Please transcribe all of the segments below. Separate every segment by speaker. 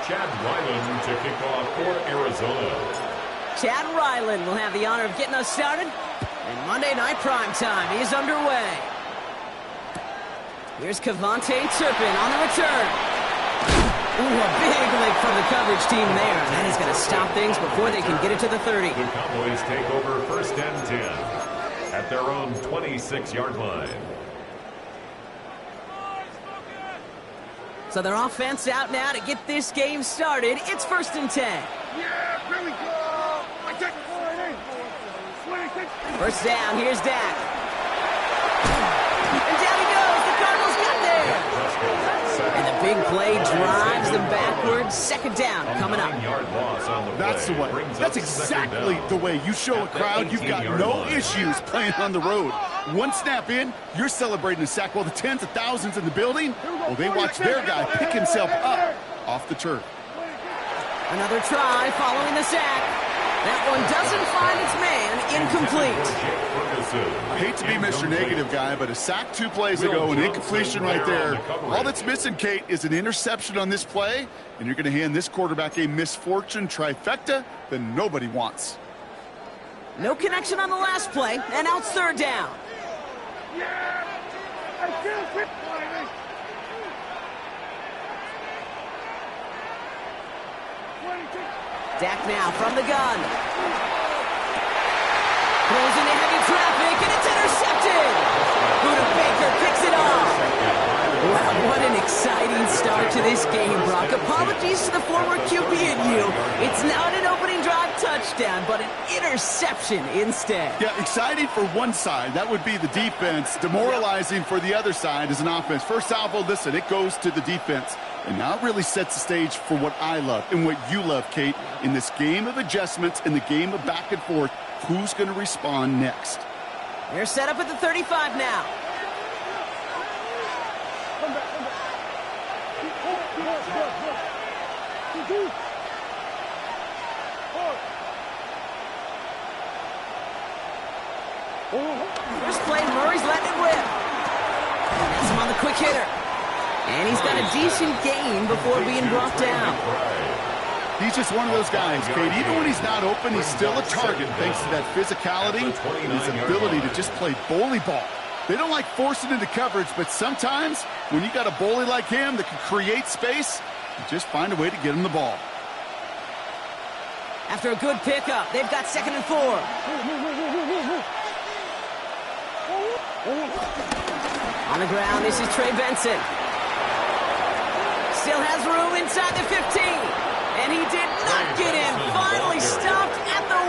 Speaker 1: Chad Ryland to kick off for Arizona.
Speaker 2: Chad Ryland will have the honor of getting us started. And Monday Night Prime Time is underway. Here's Kevontae Turpin on the return. Ooh, a big lick from the coverage team there. That is going to stop things before they can get it to the 30.
Speaker 1: The Cowboys take over 1st and 10 at their own 26-yard line.
Speaker 2: So their offense out now to get this game started. It's 1st and 10.
Speaker 3: Yeah, here we go.
Speaker 2: First down, here's Dak. And down he goes. The Cardinals got there. And the big play drives them backwards. 2nd down coming up.
Speaker 4: That's the way. That's exactly the way you show a crowd you've got no issues playing on the road. One snap in, you're celebrating a sack while the tens of thousands in the building, well, they watch their guy pick himself up off the turf.
Speaker 2: Another try following the sack. That one doesn't find its man. Incomplete.
Speaker 4: I hate to be Mr. Negative guy, but a sack 2 plays ago, an incompletion right there. All that's missing, Kate, is an interception on this play, and you're going to hand this quarterback a misfortune trifecta that nobody wants.
Speaker 2: No connection on the last play, and now it's 3rd down. Dak now from the gun. Throws into heavy traffic, and it's intercepted. Buda Baker picks it off. Wow, what an exciting start to this game, Brock. Apologies to the former QB in you. It's not an opening drive touchdown, but an interception instead.
Speaker 4: Yeah, exciting for one side. That would be the defense. Demoralizing for the other side as an offense. First salvo, listen, it goes to the defense. And now it really sets the stage for what I love and what you love, Kate. In this game of adjustments, in the game of back and forth, who's going to respond next?
Speaker 2: They're set up at the 35 now. First play, Murray's letting it rip. That's him on the quick hitter. And he's got a decent gain before being brought down.
Speaker 4: He's just one of those guys, Kate. Even when he's not open, he's still a target thanks to that physicality and his ability to just play bully ball. They don't like forcing into coverage, but sometimes when you got a bully like him that can create space, you just find a way to get him the ball.
Speaker 2: After a good pickup, they've got 2nd and 4. On the ground, this is Trey Benson. Still has room inside the 15. And he did not get in. Finally stopped at the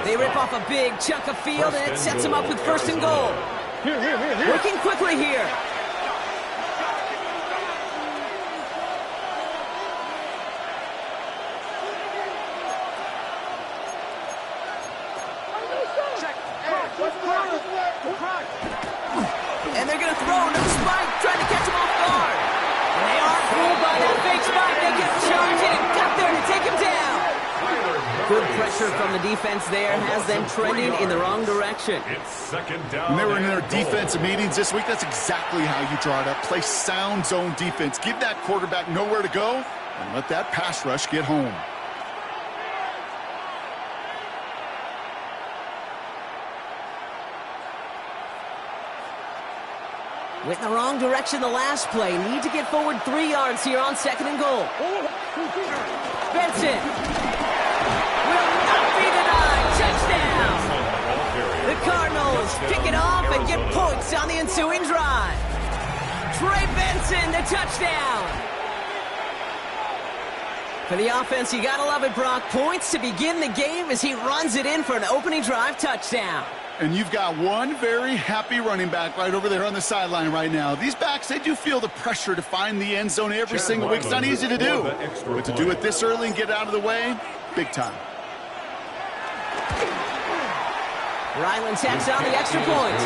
Speaker 2: 1. They rip off a big chunk of field, and it sets him up with 1st and goal. Working quickly here. And they're going to throw another spike, trying to catch him off guard. And they aren't fooled by that fake spike. They get charging and got there to take him down. Good pressure from the defense there has them trending in the wrong direction.
Speaker 1: It's 2nd down.
Speaker 4: When they were in their defensive meetings this week, that's exactly how you draw it up. Play sound zone defense. Give that quarterback nowhere to go and let that pass rush get home.
Speaker 2: Went in the wrong direction the last play. Need to get forward 3 yards here on 2nd and goal. Benson will not be denied. Touchdown. The Cardinals pick it off and get points on the ensuing drive. Trey Benson, the touchdown. For the offense, you gotta love it, Brock. Points to begin the game as he runs it in for an opening drive touchdown.
Speaker 4: And you've got one very happy running back right over there on the sideline right now. These backs, they do feel the pressure to find the end zone every single week. It's not easy to do, but to do it this early and get out of the way, big time.
Speaker 2: Ryland tacks on the extra point.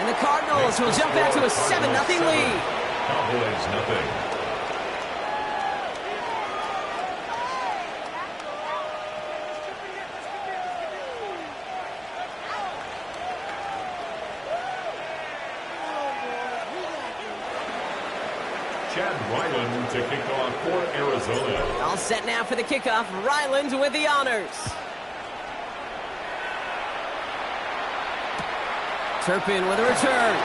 Speaker 2: And the Cardinals will jump out to a 7-0 lead.
Speaker 1: Cowboys nothing. Chad Ryland to kick off for Arizona.
Speaker 2: All set now for the kickoff. Ryland with the honors. Turpin with a return.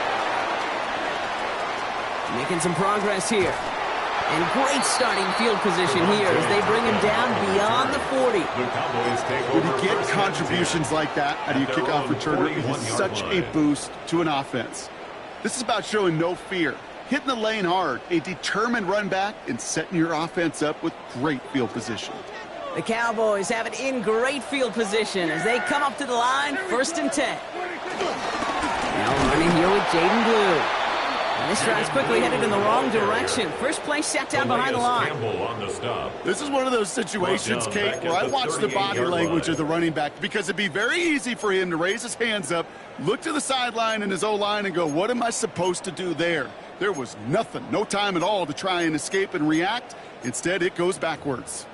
Speaker 2: Making some progress here. And great starting field position here as they bring him down beyond the 40.
Speaker 1: The Cowboys take
Speaker 4: When
Speaker 1: over
Speaker 4: you get
Speaker 1: first
Speaker 4: contributions like that out of your kickoff returner, it is such a boost to an offense. This is about showing no fear, hitting the lane hard, a determined run back, and setting your offense up with great field position.
Speaker 2: The Cowboys have it in great field position as they come up to the line, 1st and 10. Now running here with Jaden Blue. And this drive's quickly headed in the wrong direction. First play set down behind the line.
Speaker 1: On the stop.
Speaker 4: This is one of those situations, Kate, where I watch the body language of the running back because it'd be very easy for him to raise his hands up, look to the sideline in his O-line and go, what am I supposed to do there? There was nothing, no time at all to try and escape and react. Instead, it goes backwards.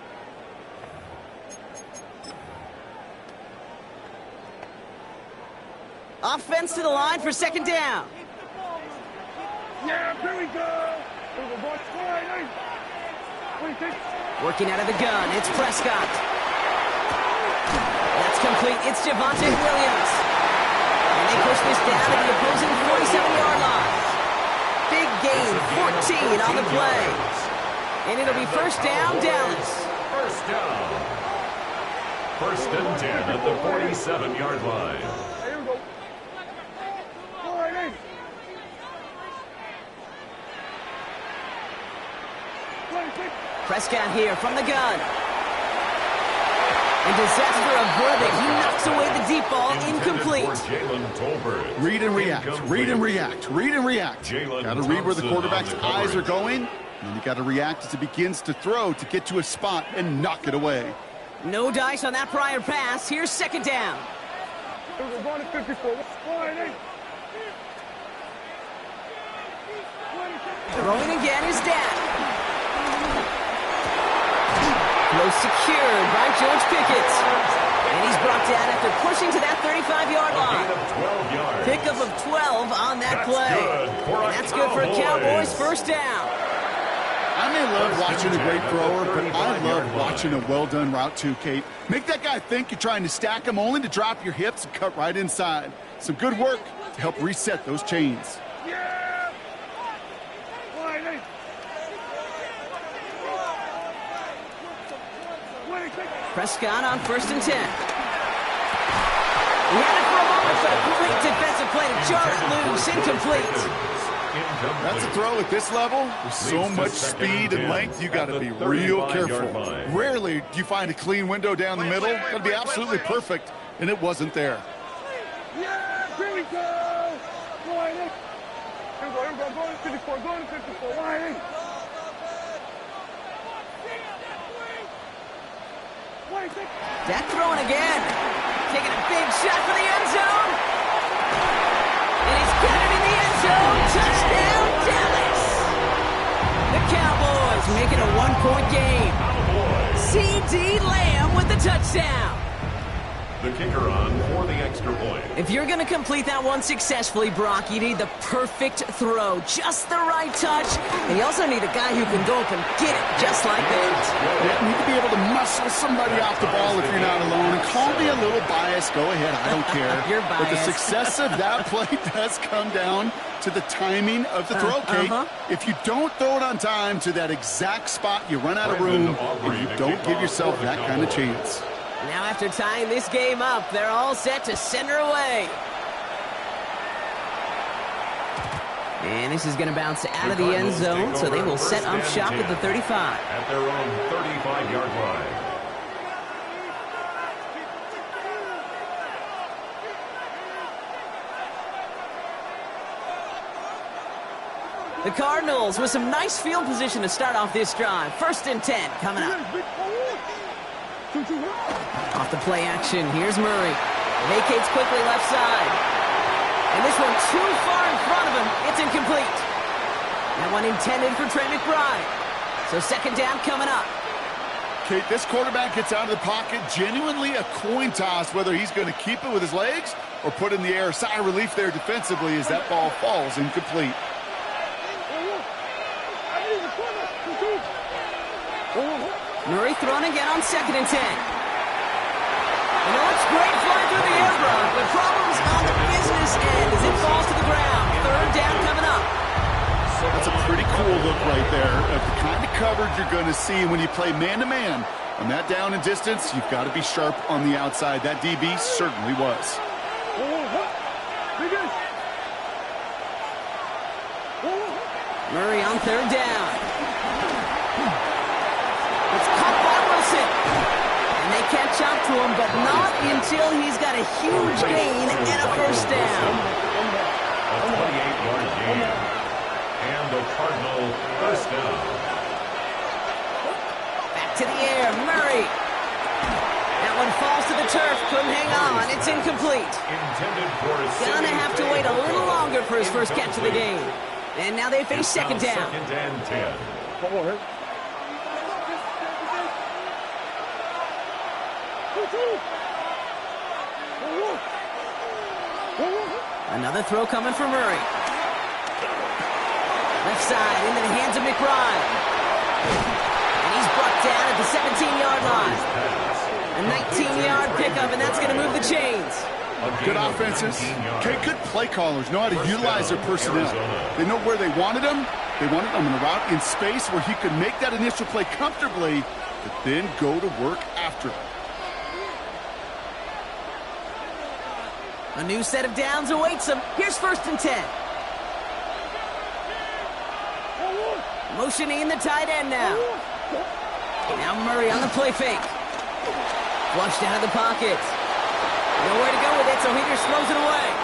Speaker 2: Offense to the line for 2nd down.
Speaker 3: Yeah, here we go.
Speaker 2: Working out of the gun, it's Prescott. That's complete, it's Javonte Williams. And they push this down to the opposing 47-yard line. Big gain, 14 on the play. And it'll be 1st down, Dallas.
Speaker 1: 1st down. 1st and 10 at the 47-yard line.
Speaker 3: Here we go.
Speaker 2: Prescott here from the gun. And disaster averted. He knocks away the deep ball, incomplete.
Speaker 4: Read and react, read and react, read and react. Got to read where the quarterback's eyes are going, and you got to react as it begins to throw to get to a spot and knock it away.
Speaker 2: No dice on that prior pass. Here's 2nd down.
Speaker 3: We're going to 54.
Speaker 2: Throwing again is down. Throw secured by George Pickett. And he's brought down after pushing to that 35-yard line. Pickup of 12 on that play. And that's good for a Cowboys 1st down.
Speaker 4: I may love watching a great thrower, but I love watching a well-done route too, Kate. Make that guy think you're trying to stack him only to drop your hips and cut right inside. Some good work to help reset those chains.
Speaker 2: Prescott on 1st and 10. He had it for a moment, but a great defensive play to jar it loose, incomplete.
Speaker 4: That's a throw at this level. With so much speed and length, you got to be real careful. Rarely do you find a clean window down the middle. Got to be absolutely perfect, and it wasn't there.
Speaker 3: Yeah, here we go. Here we go. Going to 54. Going to 54. Line.
Speaker 2: Dak throwing again. Taking a big shot for the end zone. And he's got it in the end zone. Touchdown, Dallas. The Cowboys making a 1-point game. C.D. Lamb with the touchdown.
Speaker 1: The kicker on for the extra point.
Speaker 2: If you're going to complete that one successfully, Brock, you need the perfect throw. Just the right touch. And you also need a guy who can go up and get it just like that.
Speaker 4: You need to be able to muscle somebody off the ball if you're not alone. And call me a little biased. Go ahead. I don't care.
Speaker 2: You're biased.
Speaker 4: But the success of that play does come down to the timing of the throw, Kate. If you don't throw it on time to that exact spot, you run out of room, and you don't give yourself that kind of chance.
Speaker 2: Now after tying this game up, they're all set to send her away. And this is going to bounce out of the end zone, so they will set up shop at the 35.
Speaker 1: At their own 35-yard line.
Speaker 2: The Cardinals with some nice field position to start off this drive. 1st and 10 coming up. Off the play action, here's Murray. Vacates quickly left side. And this one too far in front of him. It's incomplete. That one intended for Trey McBride. So 2nd down coming up.
Speaker 4: Kate, this quarterback gets out of the pocket, genuinely a coin toss whether he's going to keep it with his legs or put in the air. Sigh of relief there defensively as that ball falls incomplete.
Speaker 2: Murray thrown again on 2nd and 10. You know, it's great flying through the air, Brock, but problems on the business end as it falls to the ground. 3rd down coming up.
Speaker 4: That's a pretty cool look right there of the kind of coverage you're going to see when you play man-to-man. On that down and distance, you've got to be sharp on the outside. That DB certainly was.
Speaker 2: Murray on 3rd down. It's caught by Wilson. And they catch up to him, but not until he's got a huge gain and a 1st down.
Speaker 1: A 28-yard gain. And the Cardinal 1st down.
Speaker 2: Back to the air, Murray. That one falls to the turf, couldn't hang on, it's incomplete. Gonna have to wait a little longer for his first catch of the game. And now they face 2nd down.
Speaker 1: 2nd and 10.
Speaker 2: Another throw coming for Murray. Left side into the hands of McBride. And he's brought down at the 17-yard line. A 19-yard pickup, and that's going to move the chains.
Speaker 4: Good offenses. Okay, good play callers know how to utilize their personnel. They know where they wanted them. They wanted them in a route in space where he could make that initial play comfortably, but then go to work after it.
Speaker 2: A new set of downs awaits him. Here's 1st and 10. Motioning in the tight end now. Now Murray on the play fake. Flushed out of the pocket. Nowhere to go with it, so he just throws it away.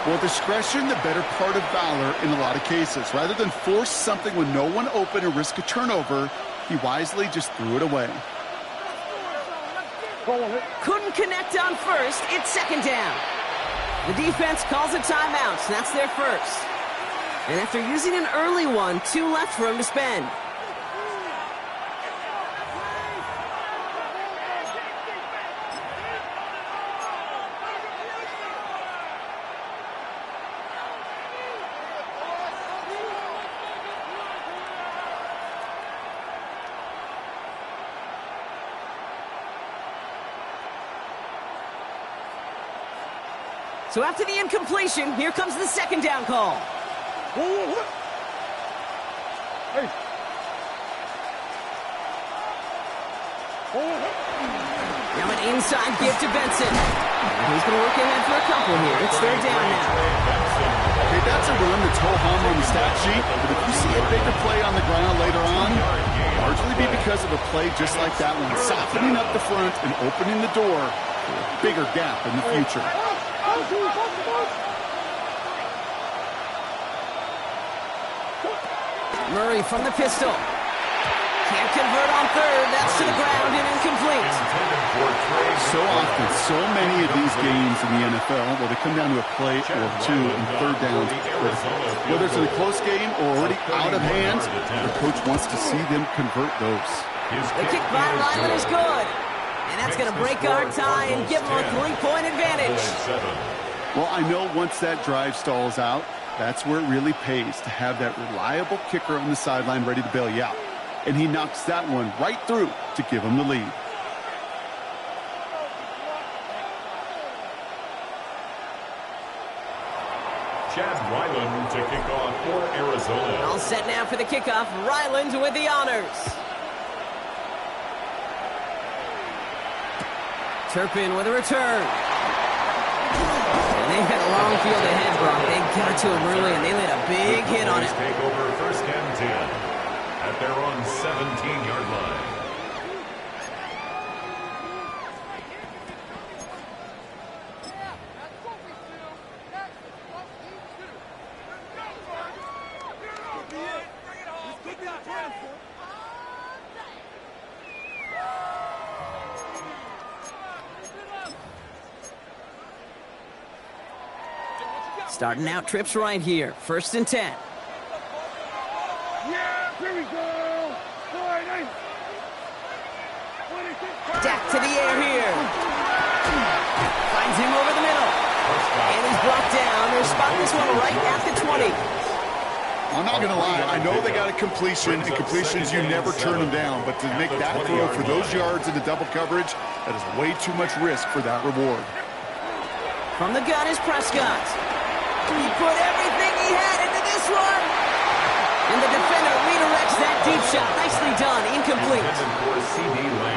Speaker 4: Well, discretion, the better part of valor in a lot of cases. Rather than force something with no one open and risk a turnover, he wisely just threw it away.
Speaker 2: Couldn't connect on 1st. It's 2nd down. The defense calls a timeout, so that's their 1st. And after using an early one, 2 left for him to spend. So after the incompletion, here comes the 2nd down call.
Speaker 3: Hey.
Speaker 2: Now an inside give to Benson. He's going to work ahead for a couple here. It's 3rd down now.
Speaker 4: Okay, that's a run that's ho-hum on the stat sheet, but if you see a bigger play on the ground later on, largely be because of a play just like that one, softening up the front and opening the door for a bigger gap in the future.
Speaker 2: Murray from the pistol. Can't convert on 3rd. That's to the ground and incomplete.
Speaker 4: So often, so many of these games in the NFL, well, they come down to a play or 2 and 3rd downs. Whether it's in a close game or already out of hand, the coach wants to see them convert those.
Speaker 2: The kick by Ryland is good. And that's going to break our tie and give them a 3-point advantage.
Speaker 4: Well, I know once that drive stalls out, that's where it really pays to have that reliable kicker on the sideline ready to bail you out. And he knocks that one right through to give him the lead.
Speaker 1: Chad Ryland to kick off for Arizona.
Speaker 2: All set now for the kickoff. Ryland with the honors. Turpin with a return. And they've got a long field ahead, Brock. They got to him early, and they laid a big hit on him.
Speaker 1: Take over 1st and 10 at their own 17-yard line.
Speaker 2: Starting out trips right here. 1st and 10.
Speaker 3: Yeah, here we go.
Speaker 2: Dak to the air here. Finds him over the middle. And he's brought down. They're spotting this one right at the 20.
Speaker 4: I'm not going to lie. I know they got a completion, and completions, you never turn them down. But to make that throw for those yards into double coverage, that is way too much risk for that reward.
Speaker 2: From the gun is Prescott. He put everything he had into this one. And the defender redirects that deep shot. Nicely done. Incomplete.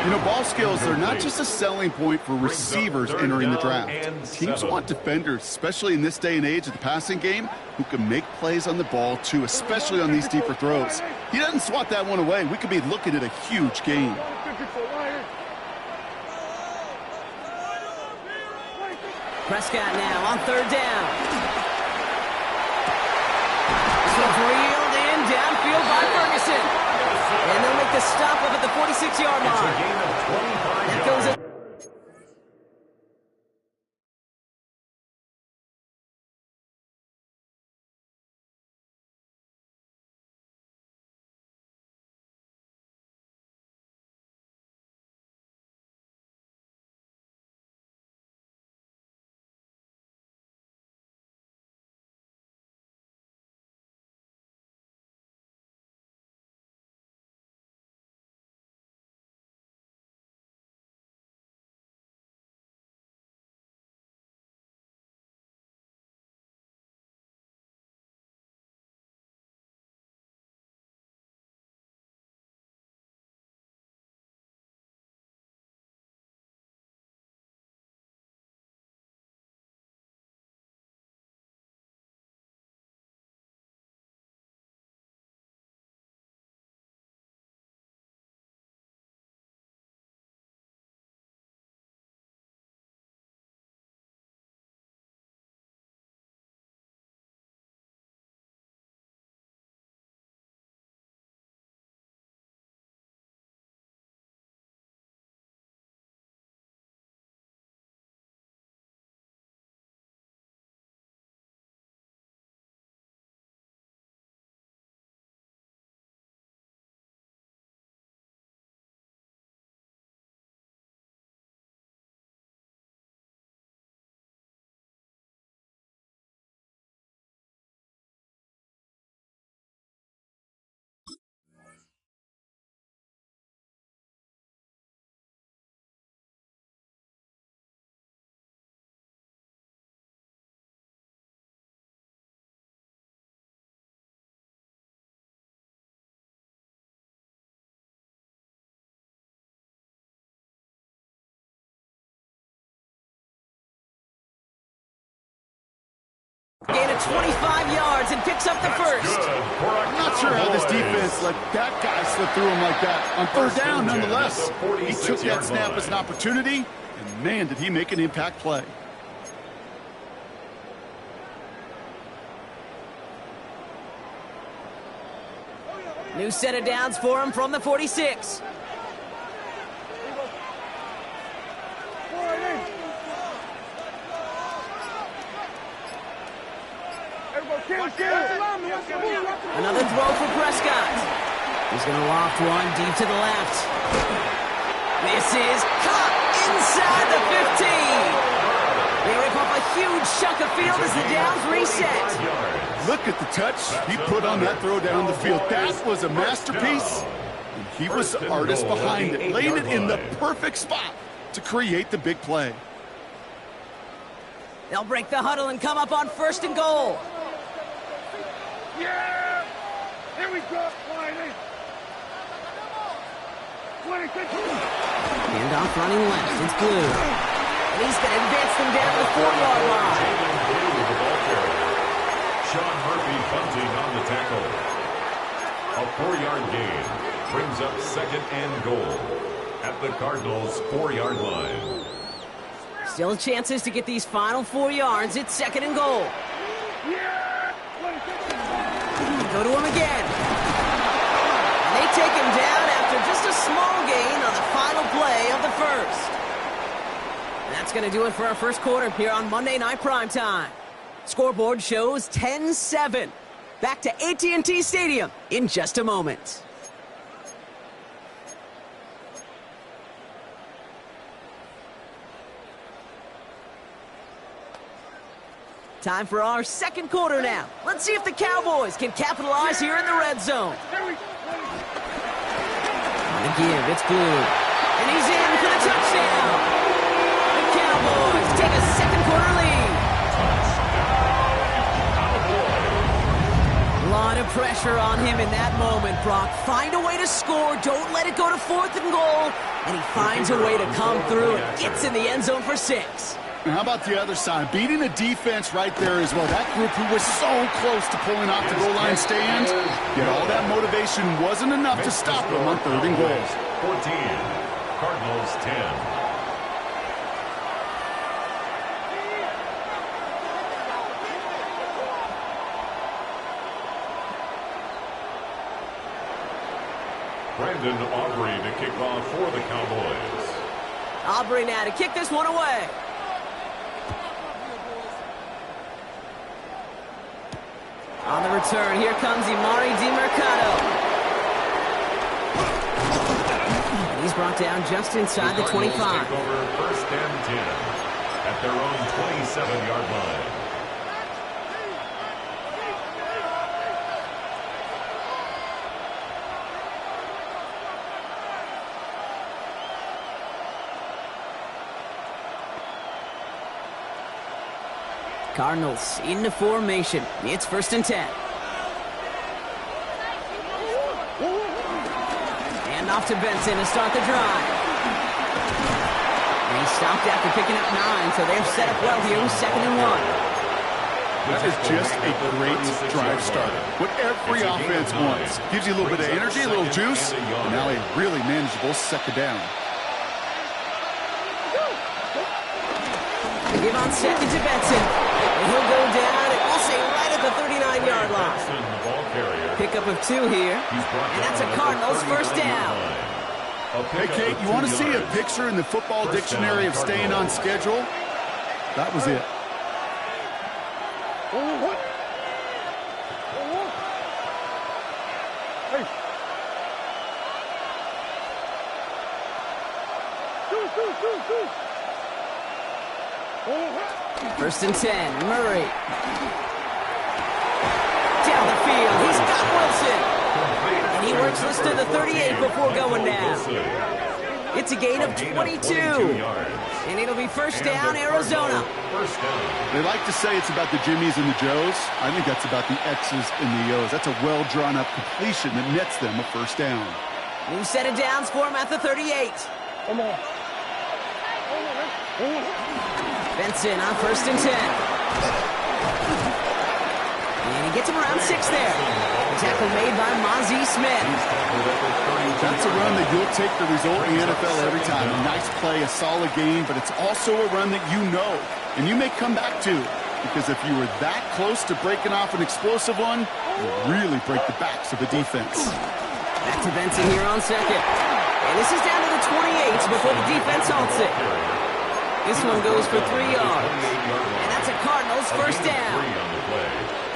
Speaker 4: You know, ball skills are not just a selling point for receivers entering the draft. Teams want defenders, especially in this day and age of the passing game, who can make plays on the ball, too, especially on these deeper throws. He doesn't swat that one away. We could be looking at a huge game.
Speaker 2: Prescott now on third down. This one's reeled in downfield by Ferguson. And they'll make the stop up at the 46-yard line. That goes at gain of 25 yards and picks up the first.
Speaker 4: I'm not sure how this defense let that guy slip through him like that. On third down, nonetheless. He took that snap as an opportunity, and man, did he make an impact play.
Speaker 2: New set of downs for him from the 46. Another throw for Prescott. He's going to loft one deep to the left. This is caught inside the 15. They rip off a huge chunk of field as the downs reset.
Speaker 4: Look at the touch he put on that throw down the field. That was a masterpiece. And he was the artist behind it, laying it in the perfect spot to create the big play.
Speaker 2: They'll break the huddle and come up on first and goal.
Speaker 3: Yeah! Here we go!
Speaker 2: Handoff running left. It's Blue. And he's going to advance them down to the 4-yard line.
Speaker 1: Sean Murphy bunting on the tackle. A 4-yard gain brings up second and goal at the Cardinals' 4-yard line.
Speaker 2: Still chances to get these final 4 yards. It's second and goal. Go to him again. And they take him down after just a small gain on the final play of the first. And that's going to do it for our first quarter here on Monday Night Primetime. Scoreboard shows 10-7. Back to AT&T Stadium in just a moment. Time for our second quarter now. Let's see if the Cowboys can capitalize here in the red zone. The give, it's Blue. And he's in for the touchdown. The Cowboys take a second quarter lead. A lot of pressure on him in that moment, Brock. Find a way to score. Don't let it go to 4th and goal. And he finds a way to come through and gets in the end zone for 6.
Speaker 4: And how about the other side? Beating a defense right there as well. That group who was so close to pulling off the goal line stand, yet all that motivation wasn't enough to stop them on 3rd and goal.
Speaker 1: 14, Cardinals 10. Brandon Aubrey to kick off for the Cowboys.
Speaker 2: Aubrey now to kick this one away. On the return, here comes Imari DiMercado. And he's brought down just inside the 25.
Speaker 1: Take over 1st and 10 at their own 27-yard line.
Speaker 2: Cardinals into formation. It's 1st and 10. And off to Benson to start the drive. And he stopped after picking up 9, so they're set up well here with 2nd and 1.
Speaker 4: That is just a great drive starter. What every offense wants. Gives you a little bit of energy, a little juice, and now a really manageable 2nd down.
Speaker 2: The give on 2nd to Benson. And he'll go down, and we'll say right at the 39-yard line. Pickup of 2 here, and that's a Cardinals 1st down.
Speaker 4: Hey, Kate, you want to see a picture in the football dictionary of staying on schedule? That was it.
Speaker 2: First and 10, Murray. Down the field, he's got Wilson. And he works this to the 38 before going down. It's a gain of 22. And it'll be 1st down, Arizona.
Speaker 4: They like to say it's about the Jimmies and the Joes. I think that's about the X's and the O's. That's a well-drawn-up completion that nets them a 1st down.
Speaker 2: New set of downs for him at the 38.
Speaker 3: Come on.
Speaker 2: Benson on 1st and 10. And he gets him around 6 there. The tackle made by Mozzie Smith.
Speaker 4: That's a run that you'll take the result in the NFL every time. A nice play, a solid game, but it's also a run that you know, and you may come back to. Because if you were that close to breaking off an explosive one, you'll really break the backs of the defense.
Speaker 2: Back to Benson here on 2nd. And this is down to the 28 before the defense halts it. This one goes for 3 yards. And that's a Cardinals 1st down.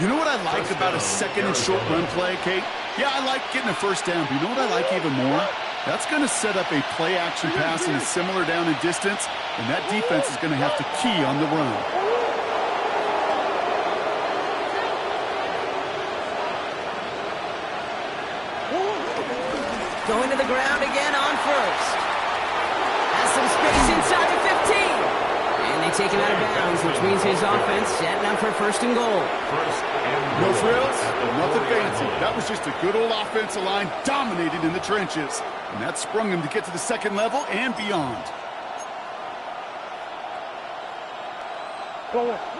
Speaker 4: You know what I like about a 2nd and short run play, Kate? Yeah, I like getting a 1st down, but you know what I like even more? That's going to set up a play-action pass in a similar down and distance, and that defense is going to have to key on the run.
Speaker 2: Going to the ground again on 1st. Has some space inside the 15. And they take him out of bounds, which means his offense setting up for 1st and goal.
Speaker 4: No frills, nothing fancy. That was just a good old offensive line dominated in the trenches. And that sprung him to get to the 2nd level and beyond.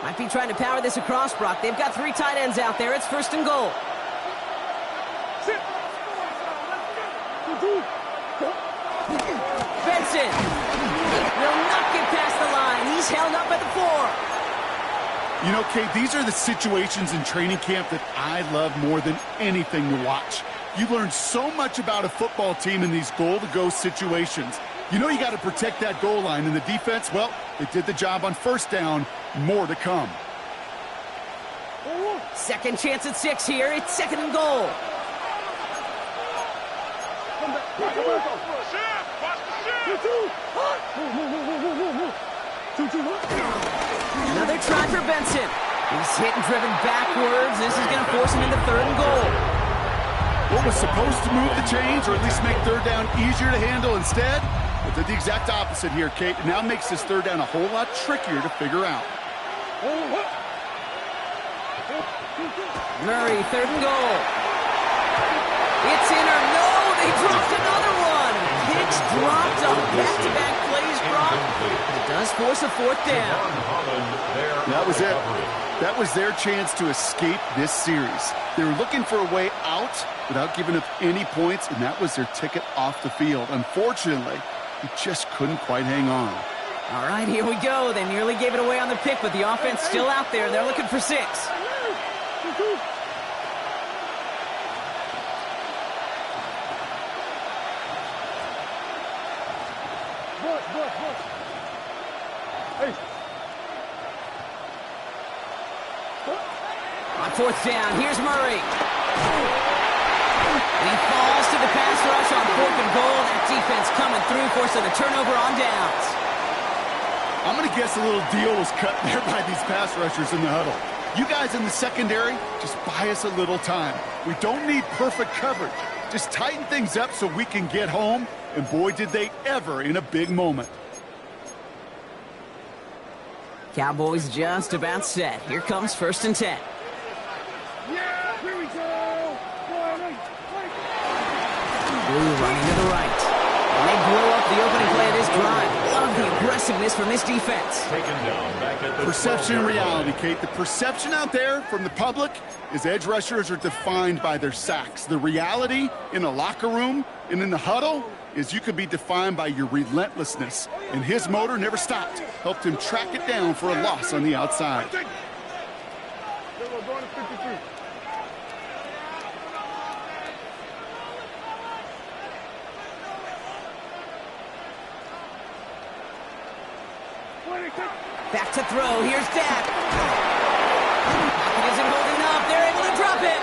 Speaker 2: Might be trying to power this across, Brock. They've got 3 tight ends out there. It's 1st and goal. Benson will not get past the line. He's held up at the 4.
Speaker 4: You know, Kate, these are the situations in training camp that I love more than anything to watch. You learn so much about a football team in these goal-to-go situations. You know you got to protect that goal line, and the defense, well, they did the job on 1st down. More to come.
Speaker 2: Second chance at 6 here. It's 2nd and goal. Another try for Benson. He's hit and driven backwards. This is going to force him into 3rd and goal.
Speaker 4: What was supposed to move the chains, or at least make 3rd down easier to handle instead, but did the exact opposite here, Kate. It now makes this 3rd down a whole lot trickier to figure out.
Speaker 2: Murray, 3rd and goal. It's in or no, they dropped another one. Picks dropped on back-to-back plays, Brock. It does force a 4th down.
Speaker 4: That was it. That was their chance to escape this series. They were looking for a way out without giving up any points, and that was their ticket off the field. Unfortunately, he just couldn't quite hang on.
Speaker 2: All right, here we go. They nearly gave it away on the pick, but the offense still out there. They're looking for 6.
Speaker 3: Hey.
Speaker 2: On 4th down, here's Murray. He falls to the pass rush on 4th and goal. That defense coming through, forcing a turnover on downs.
Speaker 4: I'm going to guess a little deal was cut there by these pass rushers in the huddle. You guys in the secondary, just buy us a little time. We don't need perfect coverage. Just tighten things up so we can get home, and boy, did they ever in a big moment.
Speaker 2: Cowboys just about set. Here comes 1st and 10.
Speaker 3: Yeah, here we go.
Speaker 2: Blue running to the right. And they blow up the opening play of this drive. Love the aggressiveness from this defense.
Speaker 1: Taken down back at the
Speaker 4: Perception and reality, Kate. The perception out there from the public is edge rushers are defined by their sacks. The reality in a locker room and in the huddle is you could be defined by your relentlessness. And his motor never stopped. Helped him track it down for a loss on the outside.
Speaker 2: Back to throw. Here's Dak. Pocket isn't holding up. They're able to drop it.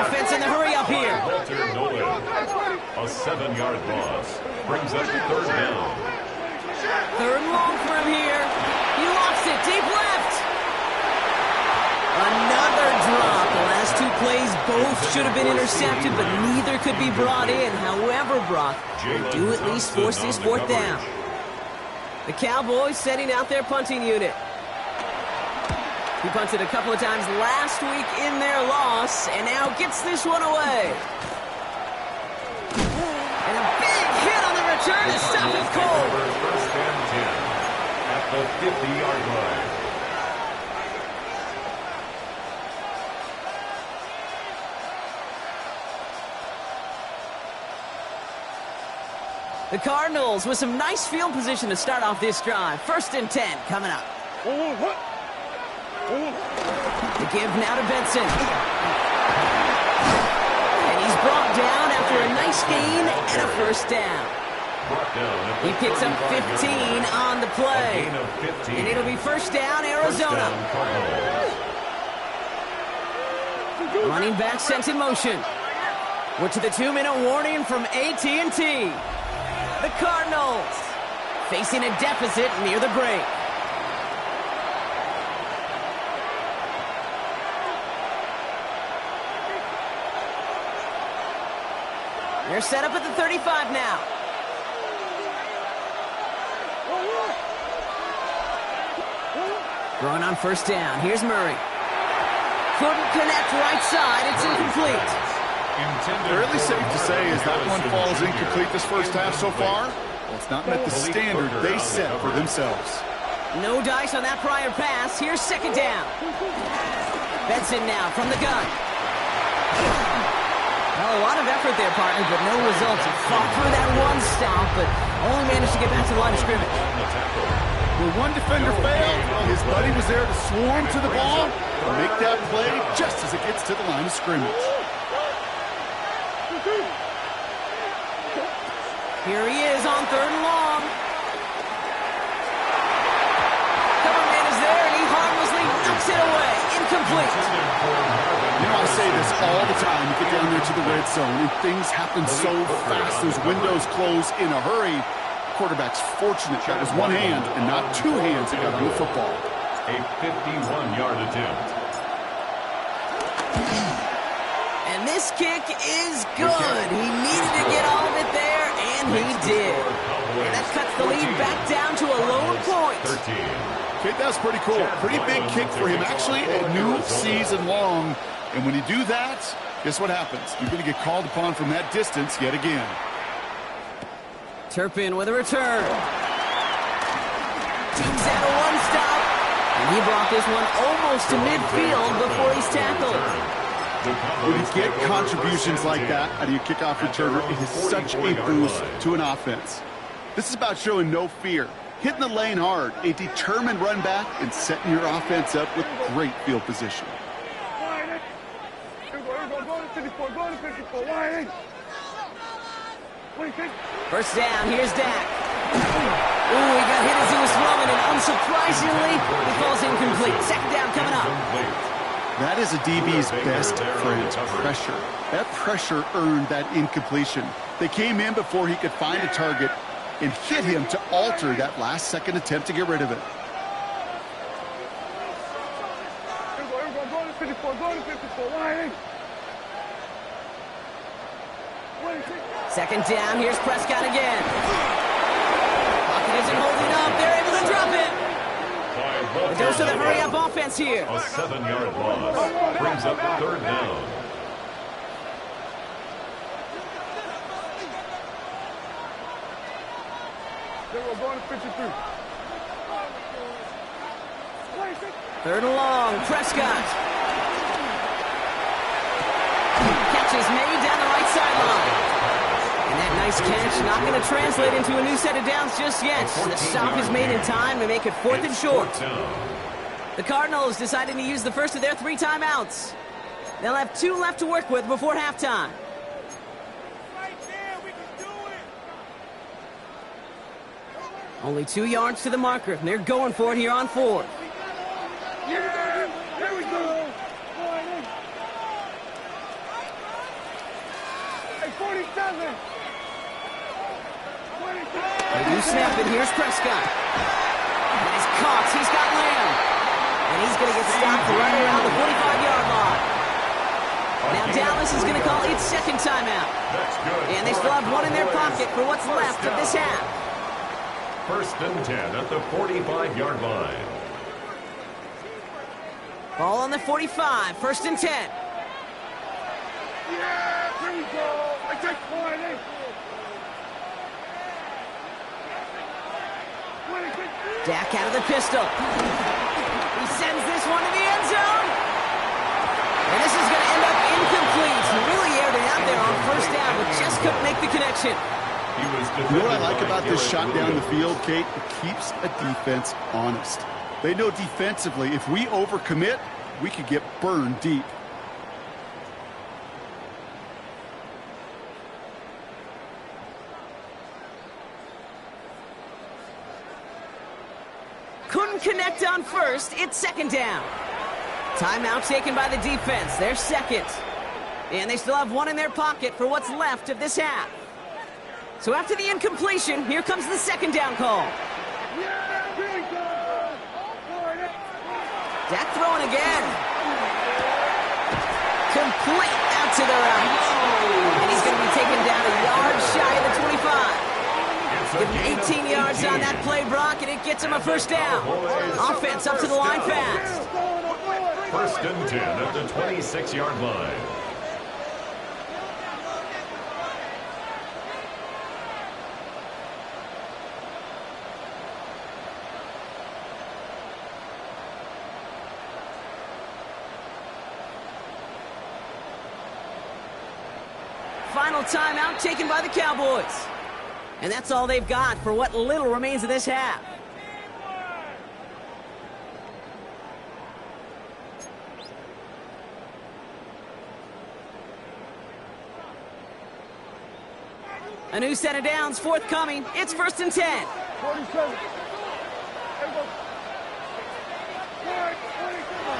Speaker 2: Offense in the hurry up here.
Speaker 1: Walter Nolan. A 7-yard loss. Brings up 3rd down.
Speaker 2: 3rd and long for him here. He lost it. Deep left. Another drop. The last 2 plays both should have been intercepted, but neither could be brought in. However, Brock, they do at least force this 4th down. The Cowboys setting out their punting unit. He punted a couple of times last week in their loss, and now gets this one away. And a big hit on the return to stop it cold.
Speaker 1: 1st and 10 at the 50-yard line.
Speaker 2: The Cardinals with some nice field position to start off this drive. 1st and 10 coming up. The give now to Benson. And he's brought down after a nice gain and a 1st down. He picks up 15 on the play. And it'll be 1st down, Arizona. Running back sent in motion. We're to the 2-minute warning from AT&T. The Cardinals facing a deficit near the break. They're set up at the 35 now. Throwing on 1st down. Here's Murray. Couldn't connect right side. It's incomplete.
Speaker 4: Fairly safe to say as that one falls incomplete this 1st half so far. Well, it's not met the standard they set for themselves.
Speaker 2: No dice on that prior pass. Here's 2nd down. Benson now from the gun. Well, a lot of effort there, partner, but no results. He fought through that one stop, but only managed to get back to the line of scrimmage.
Speaker 4: When one defender failed, his buddy was there to swarm to the ball and make that play just as it gets to the line of scrimmage.
Speaker 2: Here he is on 3rd and long. Cover man is there, and he harmlessly knocks it away. Incomplete.
Speaker 4: You know, I say this all the time. You get down there to the red zone, and things happen so fast. Those windows close in a hurry. Quarterback's fortunate that was one hand and not 2 hands that got on the football.
Speaker 1: A 51-yard attempt.
Speaker 2: And this kick is good. He needed to get all of it there, and he did. And that cuts the lead back down to a lower point.
Speaker 1: 13.
Speaker 4: Okay, that's pretty cool. Pretty big kick for him. Actually, a new season long. And when you do that, guess what happens? You're going to get called upon from that distance yet again.
Speaker 2: Turpin with a return. Teams out a one-stop. And he brought this one almost to midfield before he's tackled.
Speaker 4: When you get contributions like that out of your kickoff returner, it is such a boost to an offense. This is about showing no fear, hitting the lane hard, a determined run back, and setting your offense up with great field position.
Speaker 2: First down, here's Dak. Ooh, he got hit as he was throwing, and unsurprisingly, he falls incomplete. Second down coming up.
Speaker 4: That is a DB's best friend, pressure. That pressure earned that incompletion. They came in before he could find a target and hit him to alter that last-second attempt to get rid of it.
Speaker 2: Second down, here's Prescott again. Pocket isn't holding up. They're able to drop it. The dose of the hurry-up offense here.
Speaker 1: A 7-yard loss brings up third down.
Speaker 2: Third and long, Prescott. Catch is made down the right sideline. And that nice catch not going to translate into a new set of downs just yet. The stop is made in time to make it fourth and short. The Cardinals deciding to use the first of their 3 timeouts. They'll have 2 left to work with before halftime. Only 2 yards to the marker. They're going for it here on 4th.
Speaker 3: Yeah, here we go. Hey, 47.
Speaker 2: They do snap it. Here's Prescott. And he's caught. He's got Lamb. And he's going to get stopped right around the 45-yard line. Now Dallas is going to call its second timeout. And they still have 1 in their pocket for what's left of this half.
Speaker 1: First and 10 at the 45-yard line.
Speaker 2: Ball on the 45. First and 10.
Speaker 3: Yeah, here we go. I take 20.
Speaker 2: Dak out of the pistol. He sends this one to the end zone. And this is going to end up incomplete. He really aired it out there on first down, but just couldn't make the connection.
Speaker 4: You know what I like about this shot down the field, Kate? It keeps a defense honest. They know defensively, if we overcommit, we could get burned deep.
Speaker 2: Couldn't connect on first. It's second down. Timeout taken by the defense. They're second. And they still have 1 in their pocket for what's left of this half. So after the incompletion, here comes the second down call. Dak throwing again. Complete out to the right. And he's going to be taken down a yard shy of the 25. Give him 18 yards on that play, Brock, and it gets him a first down. Offense up to the line fast.
Speaker 1: First and 10 at the 26-yard line.
Speaker 2: Final timeout taken by the Cowboys. And that's all they've got for what little remains of this half. A new set of downs forthcoming. It's first and 10.
Speaker 3: 47.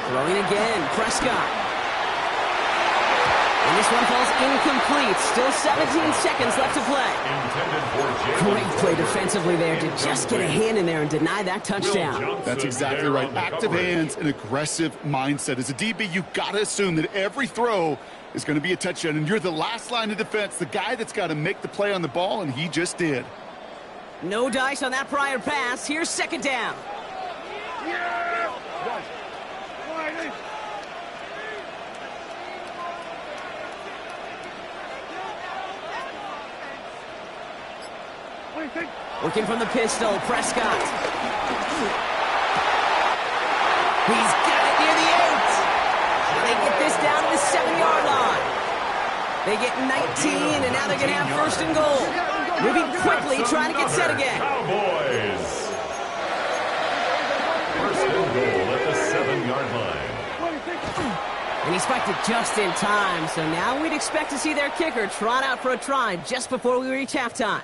Speaker 2: Throwing again, Prescott. And this one falls incomplete. Still 17 seconds left to play. Great play defensively there to just get a hand in there and deny that touchdown.
Speaker 4: That's exactly right. Active hands and aggressive mindset. As a DB, you've got to assume that every throw is going to be a touchdown, and you're the last line of defense, the guy that's got to make the play on the ball, and he just did.
Speaker 2: No dice on that prior pass. Here's second down.
Speaker 3: Yeah!
Speaker 2: Working from the pistol, Prescott. He's got it near the 8. They get this down to the 7-yard line. They get 19, and now they're going to have first and goal. Moving quickly, trying to get set again.
Speaker 1: Cowboys. First and goal at the 7-yard line.
Speaker 2: And he spiked it just in time, so now we'd expect to see their kicker trot out for a try just before we reach halftime.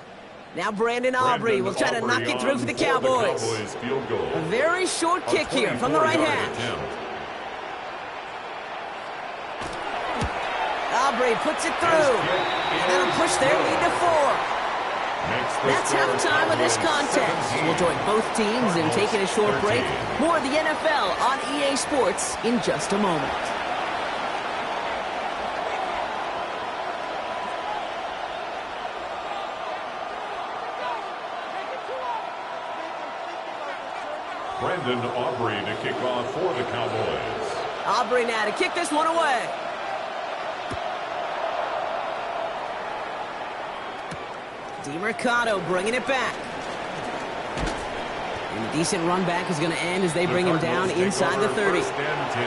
Speaker 2: Now Brandon Aubrey will try to knock it through for the Cowboys. A very short kick here from the right hash. Aubrey puts it through. And that'll push their lead to 4. That's halftime of this contest. We'll join both teams in taking a short break. More of the NFL on EA Sports in just a moment.
Speaker 1: Brandon Aubrey to kick off for the Cowboys.
Speaker 2: Aubrey now to kick this one away. DeMercado bringing it back. And a decent run back is going to end as they bring him down inside the 30.
Speaker 1: First and 10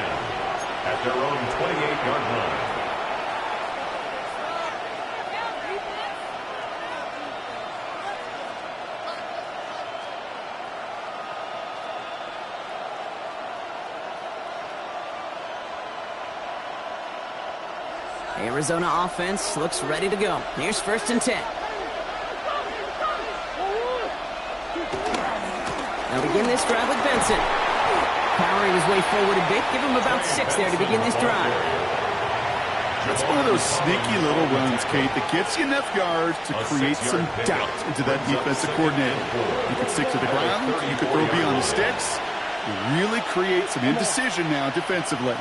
Speaker 1: at their own 28-yard line.
Speaker 2: Arizona offense looks ready to go. Here's first and 10. They'll begin this drive with Benson. Powering his way forward a bit. Give him about 6 there to begin this drive.
Speaker 4: That's one of those sneaky little runs, Kate, that gets you enough yards to create some doubt into that defensive coordinator. You can stick to the ground. You can throw beyond the sticks. You really create some indecision now defensively.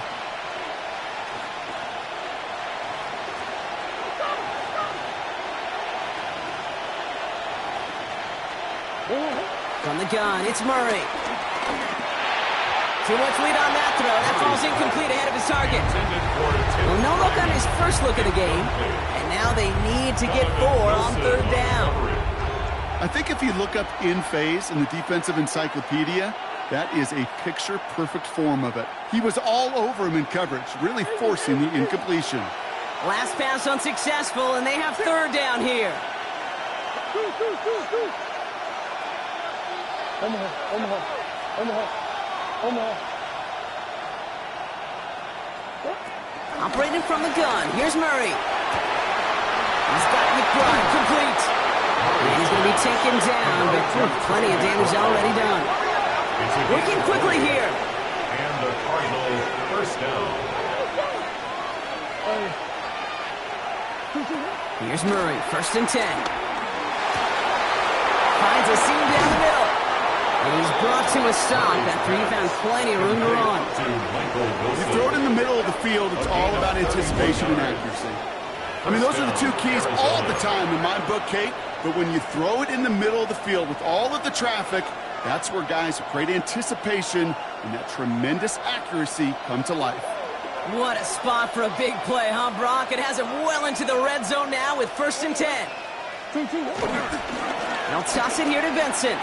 Speaker 2: From the gun, it's Murray. Too much lead on that throw. That falls incomplete ahead of his target. Well, no look on his first look of the game. And now they need to get 4 on third down.
Speaker 4: I think if you look up in phase in the defensive encyclopedia, that is a picture-perfect form of it. He was all over him in coverage, really forcing the incompletion.
Speaker 2: Last pass unsuccessful, and they have third down here. Operating from the gun. Here's Murray. He's got McBride complete. And he's going to be taken down, but plenty of damage already done. Working quickly here.
Speaker 1: And the Cardinals first down.
Speaker 2: Here's Murray, first and 10. Finds a seam down the middle. And he's brought to a stop after he found plenty of room to run.
Speaker 4: You throw it in the middle of the field, it's all about anticipation and accuracy. I mean, those are the two keys all the time in my book, Kate. But when you throw it in the middle of the field with all of the traffic, that's where guys with great anticipation and that tremendous accuracy come to life.
Speaker 2: What a spot for a big play, huh, Brock? It has him well into the red zone now with first and 10. They'll toss it here to Benson.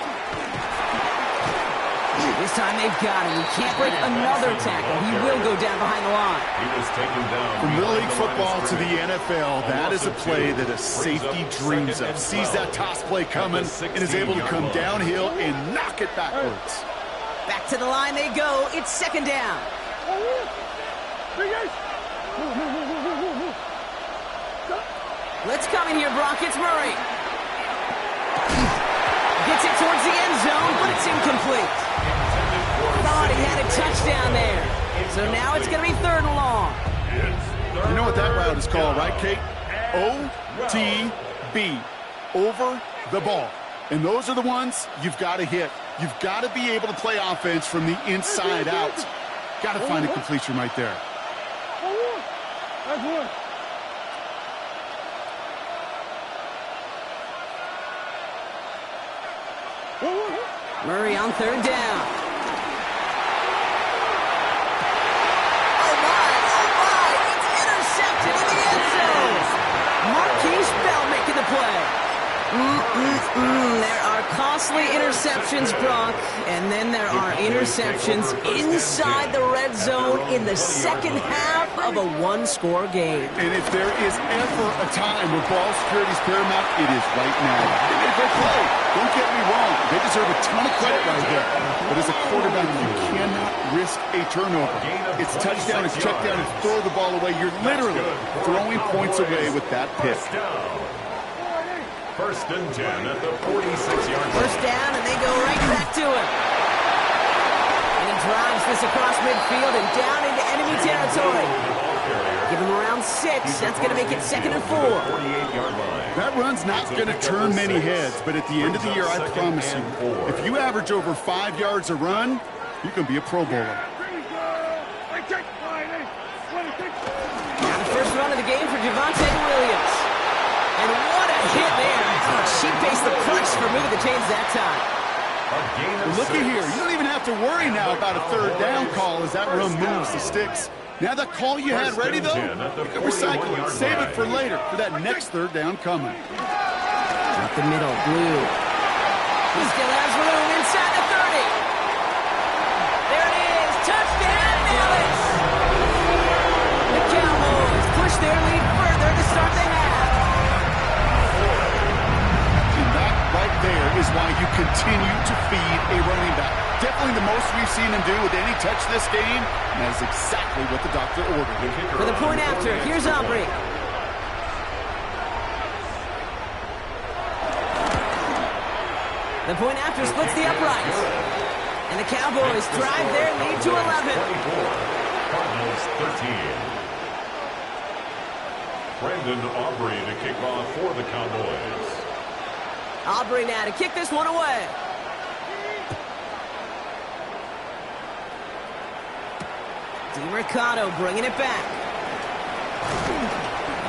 Speaker 2: This time they've got him. He can't break another tackle. He will go down behind the line.
Speaker 1: He was taken down.
Speaker 4: From Little League football to the NFL, that is a play that a safety dreams of. Sees that toss play coming and is able to come downhill and knock it backwards.
Speaker 2: Back to the line they go. It's second down. Let's come in here, Brock. It's Murray. Gets it towards the end zone, but it's incomplete. Thought he had a touchdown there. So now it's going to be third and long.
Speaker 4: You know what that route is called, right, Kate? OTB, over the ball. And those are the ones you've got to hit. You've got to be able to play offense from the inside out. Got to find a completion right there.
Speaker 3: That's one.
Speaker 2: Murray on third down. It's intercepted in the end zone. Marquise Bell making the play. There are costly interceptions, Brock, and then there are interceptions inside the red zone in the second half of a one-score game.
Speaker 4: And if there is ever a time where ball security is paramount, it is right now. They made a great play. Don't get me wrong. They deserve a ton of credit right there. But as a quarterback, you cannot risk a turnover. It's touchdown, it's check down, it's throw the ball away. You're literally throwing points away with that pick.
Speaker 1: First and 10 at the 46-yard line.
Speaker 2: First down, and they go right back to him. And he drives this across midfield and down into enemy territory. Give him around 6. That's going to make it 2nd and 4.
Speaker 4: That run's not going to turn many heads, but at the end of the year, I promise you, if you average over 5 yards a run, you can be a Pro Bowler.
Speaker 2: Now the first run of the game for Javonte Williams. And what a hit there. She faced the crutch for moving the chains that time.
Speaker 4: Look at here. You don't even have to worry now about a third down call as that run moves the sticks. Now that call you had ready, though, you can recycle it. Save it for later for that next third down coming.
Speaker 2: Up the middle, Blue. He still has room inside the 30. There it is. Touchdown, Dallas. The Cowboys push their lead further to start the half.
Speaker 4: Right there is why you continue to feed a running back. Definitely the most we've seen him do with any touch this game, and that is exactly what the doctor ordered.
Speaker 2: For the point after, here's Aubrey. The point after splits the uprights. And the Cowboys drive their lead to 11.
Speaker 1: Cardinals 13. Brandon Aubrey to kick off for the Cowboys.
Speaker 2: Aubrey now to kick this one away. DiMercato bringing it back.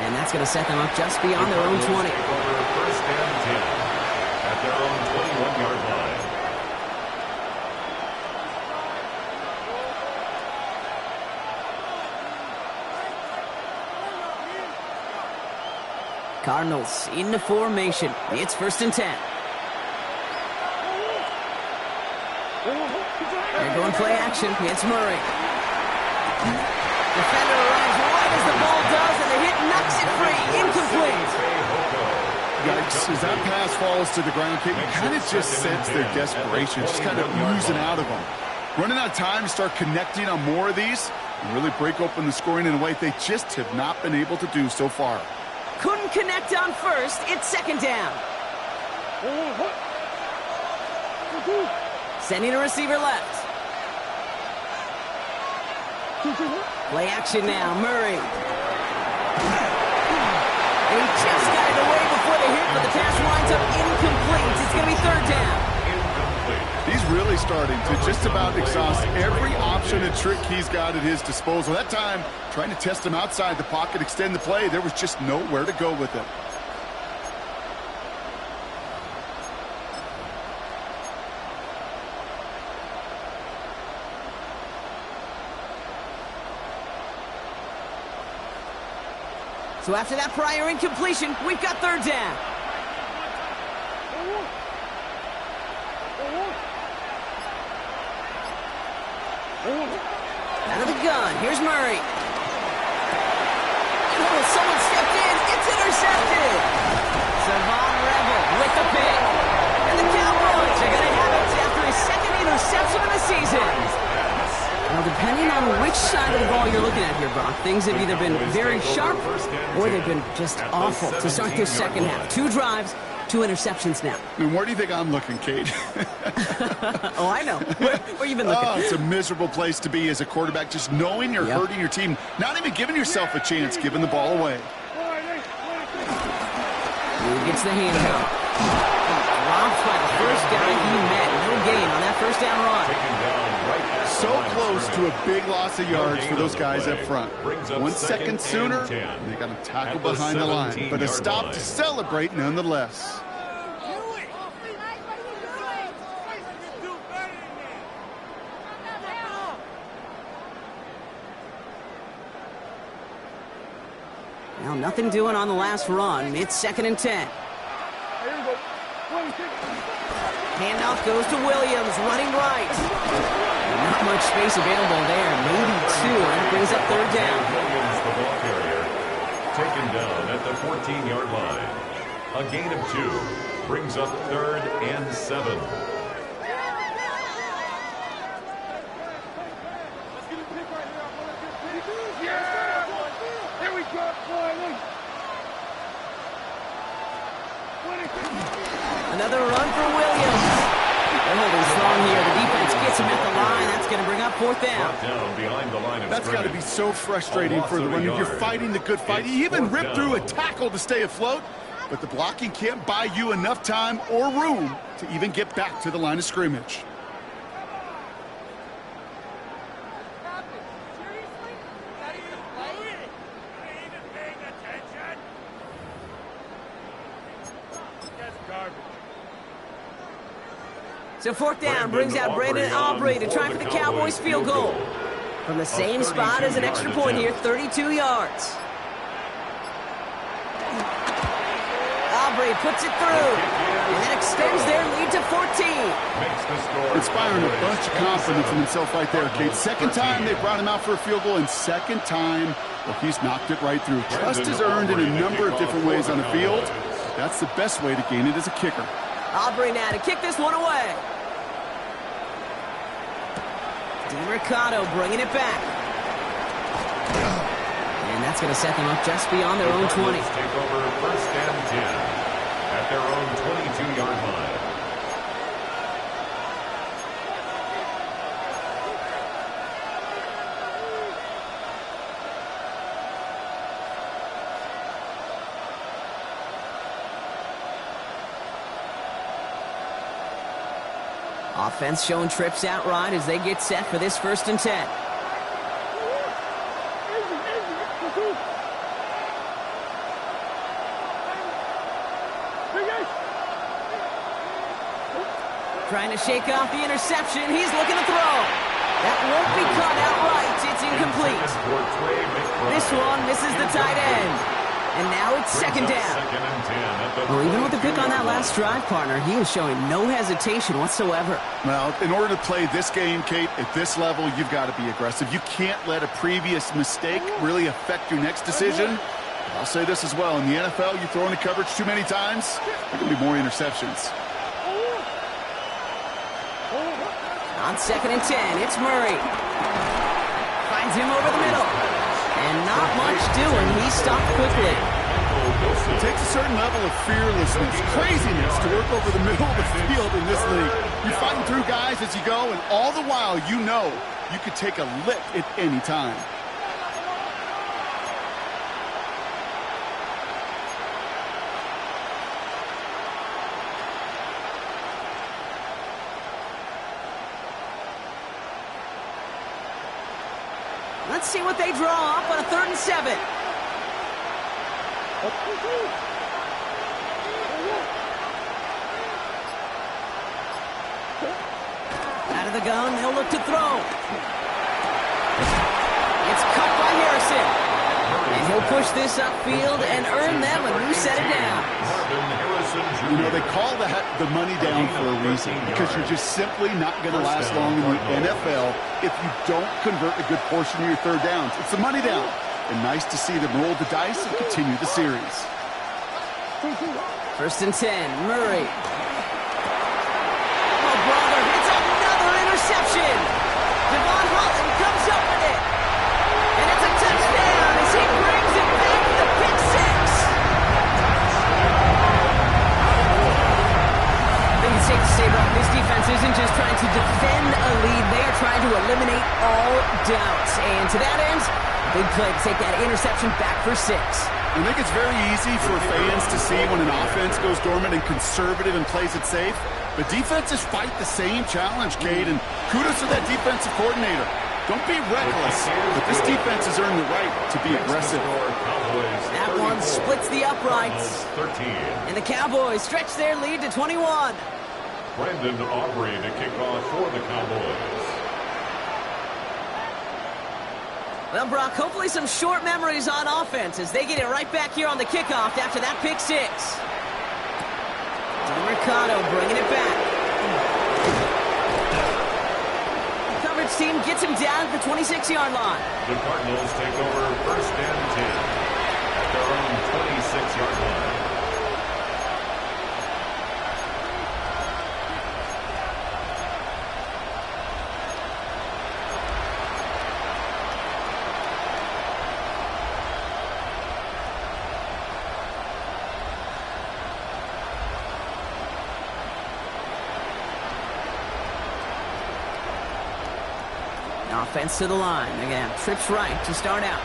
Speaker 2: And that's going to set them up just beyond their own 20.
Speaker 1: First and 10 at their own 21-yard line.
Speaker 2: Cardinals into formation. It's 1st and 10. They're going play action. It's Murray. Defender arrives right as the ball does, and the hit knocks it free. Incomplete.
Speaker 4: Yikes. As that pass falls to the ground, Kate, you kind of just sense their desperation, just kind of oozing out of them. Running out of time to start connecting on more of these and really break open the scoring in a way they just have not been able to do so far.
Speaker 2: Couldn't connect on first. It's 2nd down. Sending a receiver left. Play action now. Murray. And he just got it away before the hit, but the pass winds up incomplete. It's going to be 3rd down.
Speaker 4: He's really starting to just about exhaust every option and trick he's got at his disposal. That time, trying to test him outside the pocket, extend the play, there was just nowhere to go with it.
Speaker 2: So after that prior incompletion, we've got 3rd down. Out of the gun, here's Murray. Oh, someone stepped in. It's intercepted. Savon Rebel with the pick. And the Cowboys are going to have it after his 2nd interception of the season. Well, depending on which side of the ball you're looking at here, Brock, things have either been very sharp or they've been just awful to start this second half. 2 drives, 2 interceptions now.
Speaker 4: And where do you think I'm looking, Kate?
Speaker 2: Oh, I know. Where you been looking?
Speaker 4: Oh, it's a miserable place to be as a quarterback, just knowing you're hurting your team, not even giving yourself a chance, giving the ball away.
Speaker 2: He gets the handout. Dropped by the first guy he met. No gain on that first down run.
Speaker 4: So close to a big loss of yards for those guys up front. 1 second sooner, they got him tackled behind the line. But a stop to celebrate nonetheless.
Speaker 2: Well, nothing doing on the last run. It's 2nd and 10. Handoff goes to Williams, running right. Not much space available there. Maybe 2, and it brings up 3rd down.
Speaker 1: Williams, the ball carrier, taken down at the 14-yard line. A gain of 2 brings up 3rd and 7.
Speaker 3: Here we go,
Speaker 2: Another run for Williams. They're holding strong here. The defense gets him at the line. That's going to bring up 4th down.
Speaker 1: Down behind the line of
Speaker 4: That's got to be so frustrating for the runner. You're fighting the good fight. You even ripped through a tackle to stay afloat, but the blocking can't buy you enough time or room to even get back to the line of scrimmage.
Speaker 2: So 4th down brings out Brandon Aubrey to try for the Cowboys field goal. From the same spot as an extra point here, 32 yards. Aubrey puts it through, and that extends their lead to 14.
Speaker 4: Inspiring a bunch of confidence in himself right there, Kate. 2nd time they brought him out for a field goal, and 2nd time, well, he's knocked it right through. Trust is earned in a number of different ways on the field. That's the best way to gain it as a kicker.
Speaker 2: Aubrey now to kick this one away. DeMercado bringing it back. And that's going to set them up just beyond their own 20.
Speaker 1: Take over 1st and 10 at their own 22-yard line.
Speaker 2: Offense showing trips out right as they get set for this 1st and 10. Trying to shake off the interception. He's looking to throw. That won't be caught outright. It's incomplete. This one misses the tight end. And now it's 2nd down. Well, even with the pick on that last drive, partner, he is showing no hesitation whatsoever.
Speaker 4: Well, in order to play this game, Kate, at this level, you've got to be aggressive. You can't let a previous mistake really affect your next decision. I'll say this as well. In the NFL, you throw into coverage too many times, there can be more interceptions.
Speaker 2: On 2nd and 10, it's Murray. Finds him over the middle. And not much doing. He stopped quickly.
Speaker 4: It takes a certain level of fearlessness, craziness to work over the middle of the field in this league. You're fighting through guys as you go, and all the while you know you could take a lick at any time.
Speaker 2: Let's see what they draw up on a 3rd and 7. Out of the gun, they'll look to throw. It's caught by Harrison. And he'll push this upfield and earn them a new set of downs.
Speaker 4: You know, they call that the money down for a reason, because you're just simply not going to last long in the NFL if you don't convert a good portion of your 3rd downs. It's the money down. And nice to see them roll the dice and continue the series.
Speaker 2: 1st and 10, Murray. Oh, brother, it's another interception. Devon Holland comes up with it. And it's a touchdown as he brings it back to the pick 6. This defense isn't just trying to defend a lead, they are trying to eliminate all doubts. And to that end, big play to take that interception back for 6.
Speaker 4: I think it's very easy for fans to see when an offense goes dormant and conservative and plays it safe. But defenses fight the same challenge, Cade, and kudos to that defensive coordinator. Don't be reckless, but this defense has earned the right to be aggressive.
Speaker 2: That one splits the uprights. And the Cowboys stretch their lead to 21.
Speaker 1: Brandon Aubrey to kick off for the Cowboys.
Speaker 2: Well, Brock, hopefully some short memories on offense as they get it right back here on the kickoff after that pick 6. Mercado bringing it back. The coverage team gets him down at the 26-yard line.
Speaker 1: The Cardinals take over 1st and 10 at their own 26-yard line.
Speaker 2: Offense to the line. Again, trips right to start out.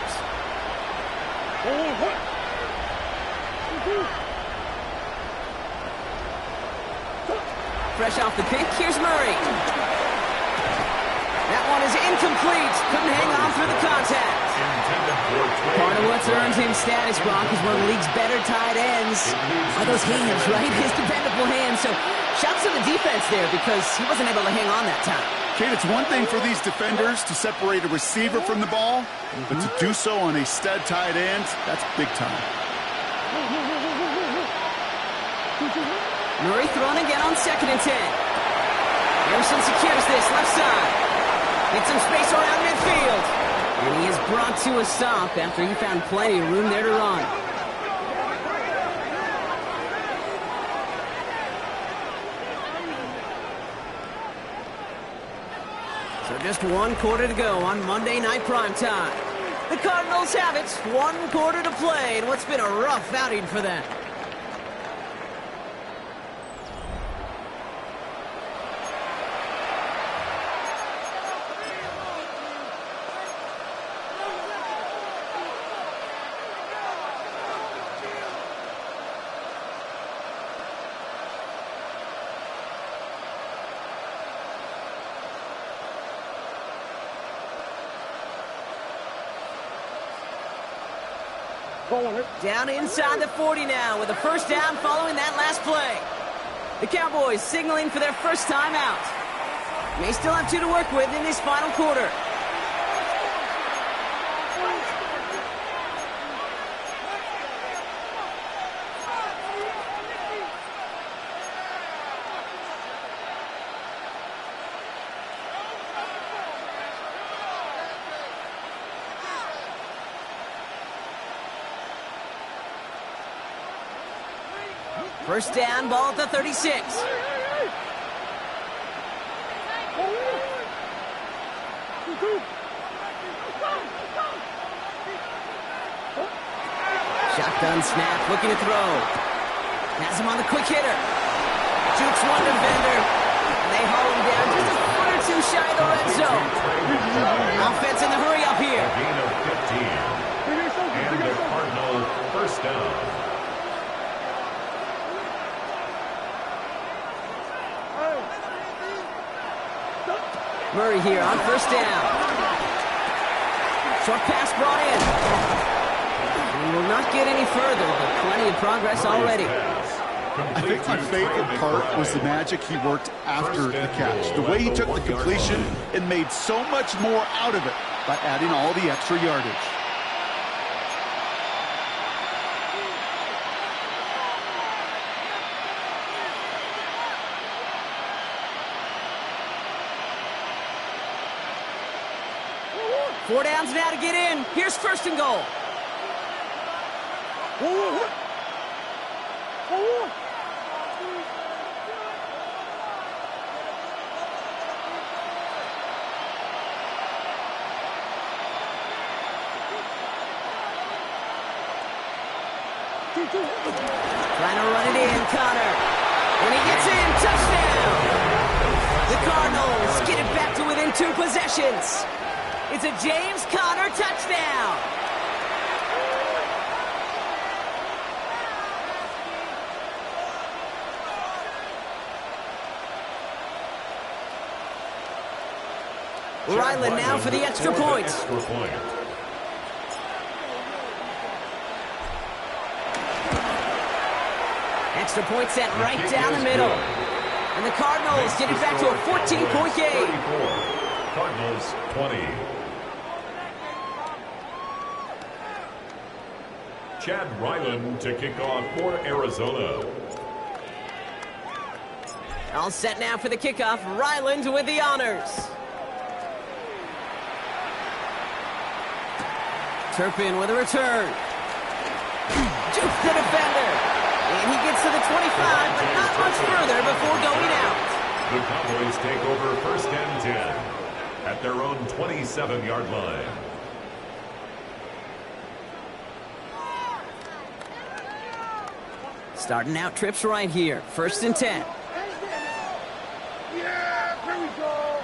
Speaker 2: Fresh off the pick, here's Murray. That one is incomplete. Couldn't hang on through the contact. Part of what's earned him status, Brock, is one of the league's better tight ends. Are those hands, right? His dependable hands. So shouts to the defense there because he wasn't able to hang on that time.
Speaker 4: Kate, it's one thing for these defenders to separate a receiver from the ball, but to do so on a stud tight end, that's big time.
Speaker 2: Murray thrown again on 2nd and 10. Harrison secures this left side. Gets some space around midfield. And he is brought to a stop after he found plenty of room there to run. So just 1 quarter to go on Monday Night Primetime. The Cardinals have it, 1 quarter to play, and what's been a rough outing for them. Down inside the 40 now with a 1st down following that last play. The Cowboys signaling for their first time out. May still have 2 to work with in this final quarter. First down, ball at the 36. Shotgun snap, looking to throw. Has him on the quick hitter. Jukes one defender. And they haul him down just a foot or 2 shy of the red zone. Offense in the hurry up here.
Speaker 1: A gain of 15. And the Cardinal first down.
Speaker 2: Murray here on 1st down. Short pass brought in. He will not get any further, but plenty of progress already.
Speaker 4: I think my favorite part was the magic he worked after the catch. The way he took the completion and made so much more out of it by adding all the extra yardage.
Speaker 2: Four downs now to get in. Here's 1st and goal. Trying to run it in, Connor. And he gets in. Touchdown. the Cardinals get it back to within 2 possessions. It's a James Conner touchdown. Ryland now for the extra point. Extra point set right down the middle. And the Cardinals get it back to a 14-point game.
Speaker 1: Cardinals 20. Chad Ryland to kick off for Arizona.
Speaker 2: All set now for the kickoff. Ryland with the honors. Turpin with a return. Jukes the defender. And he gets to the 25, but not much further before going out.
Speaker 1: The Cowboys take over 1st and 10 at their own 27-yard line.
Speaker 2: Starting out trips right here. 1st and 10.
Speaker 3: Yeah, here we go.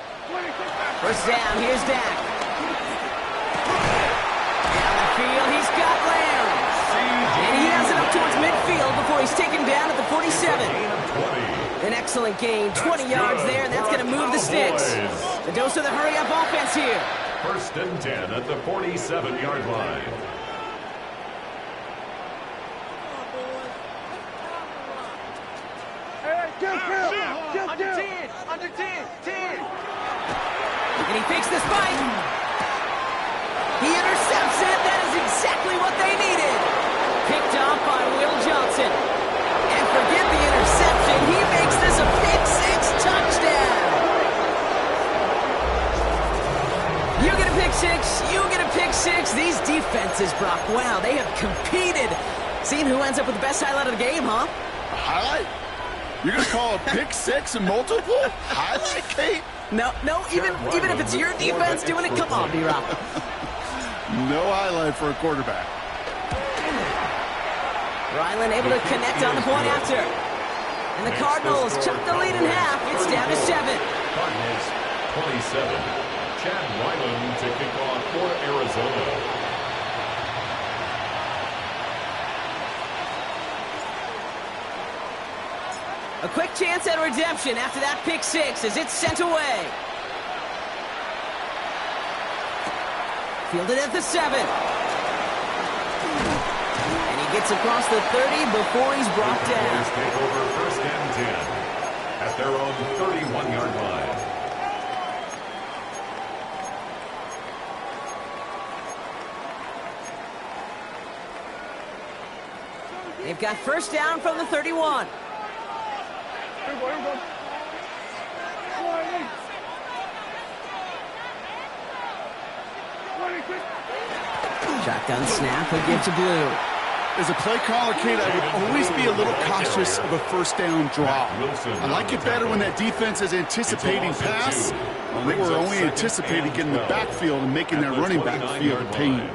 Speaker 2: 1st down, here's Dak. Down the field, he's got Lamb. And he has it up towards midfield before he's taken down at the 47. An excellent gain, 20 yards there, and that's going to move the sticks. The dose of the hurry-up offense here.
Speaker 1: 1st and 10 at the 47-yard line.
Speaker 3: Under 10.
Speaker 2: And he fakes the spike. He intercepts it. That is exactly what they needed. Picked off by Will Johnson. And forget the interception. He makes this a pick-6 touchdown. You get a pick-6. You get a pick-6. These defenses, Brock, wow, they have competed. Seeing who ends up with the best highlight of the game, huh?
Speaker 4: Highlight? You're going to call a pick-6 and multiple? Highlight, Kate?
Speaker 2: No, even if it's your defense doing it, come on, B-Rock.
Speaker 4: No highlight for a quarterback.
Speaker 2: Ryland able to connect on the point after. And the Cardinals chop the lead in half. It's down to 7.
Speaker 1: Cardinals 27. Chad Ryland to kick off for Arizona.
Speaker 2: A quick chance at redemption after that pick-6 as it's sent away. Fielded at the 7. And he gets across the 30 before he's brought down.
Speaker 1: Take over 1st and 10 at their own 31-yard line.
Speaker 2: They've got 1st down from the 31.
Speaker 3: Here we go.
Speaker 2: Shotgun snap, he'll give to Blue.
Speaker 4: As a play caller, Kate, I would always be a little cautious of a 1st down draw. I like it better when that defense is anticipating pass. Well, they were only anticipating getting the backfield and making their running back feel the pain.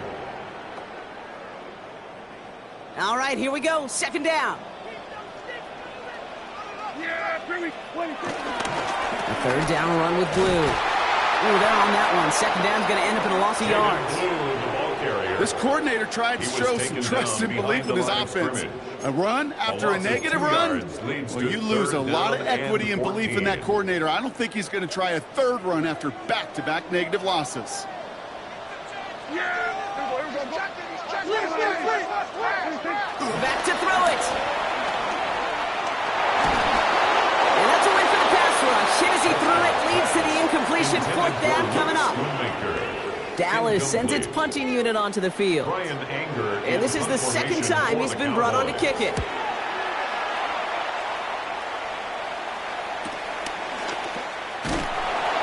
Speaker 2: All right, here we go. 2nd down. A 3rd down run with Blue. Ooh, they're on that one. 2nd down's going to end up in a loss of yards.
Speaker 4: This coordinator tried to show some trust and belief in his offense. A run after a negative run? Well, you lose a lot of equity and belief in that coordinator. I don't think he's going to try a 3rd run after back-to-back negative losses.
Speaker 2: Back to throw it. And that's a win for the pass rush. Hit as he threw it, leads to the incompletion. 4th down coming up. Dallas sends its punting unit onto the field. And this is the 2nd time he's been brought on to kick it.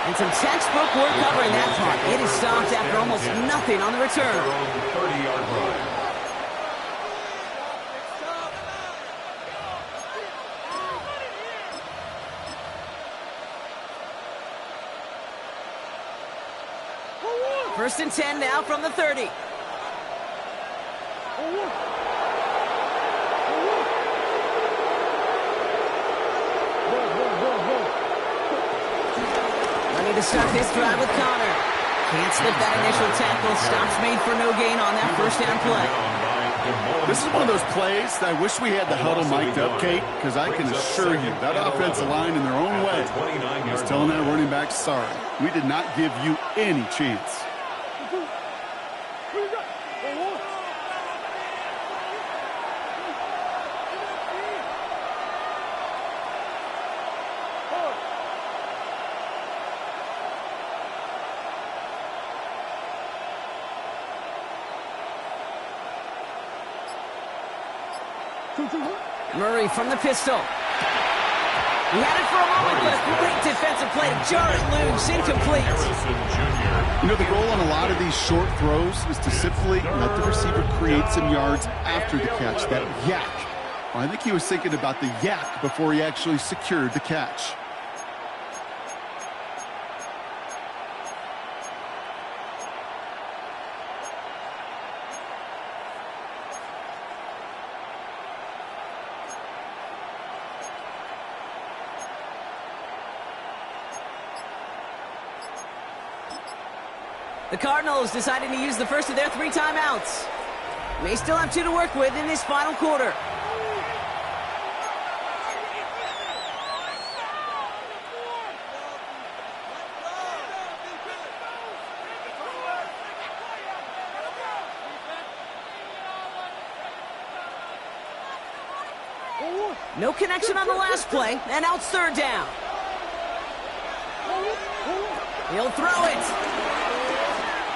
Speaker 2: And some textbook work covering that punt. It is stopped after almost nothing on the return.
Speaker 1: 30-yard run.
Speaker 2: First and 10 now from the 30. to start this drive with Connor. Can't slip that initial tackle. Stops made for no gain on that first down play.
Speaker 4: This is one of those plays that I wish we had the huddle mic'd up, Kate, because I can assure you that offensive line in their own way is telling that running back, sorry, we did not give you any chance.
Speaker 2: Murray from the pistol. He had it for a moment, but a great defensive play to jar it loose. Incomplete.
Speaker 4: You know, the goal on a lot of these short throws is to simply let the receiver create some yards after the catch, that yak. Well, I think he was thinking about the yak before he actually secured the catch.
Speaker 2: The Cardinals decided to use the first of their 3 timeouts. May still have 2 to work with in this final quarter. No connection on the last play, and out third down. He'll throw it.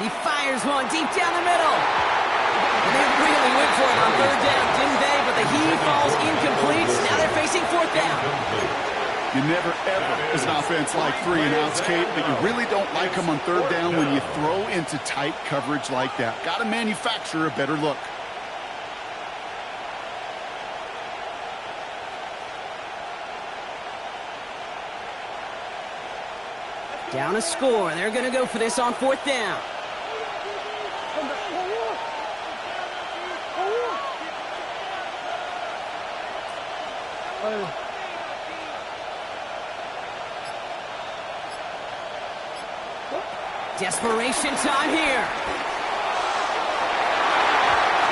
Speaker 2: He fires one deep down the middle. And they really went for it on third down, didn't they? But the heave falls incomplete. Now they're facing fourth down.
Speaker 4: You never, ever, as an offense, like 3 and outs, Kate, but you really don't like them on third down when you throw into tight coverage like that. Got to manufacture a better look.
Speaker 2: Down a score. They're going to go for this on fourth down. Desperation time here.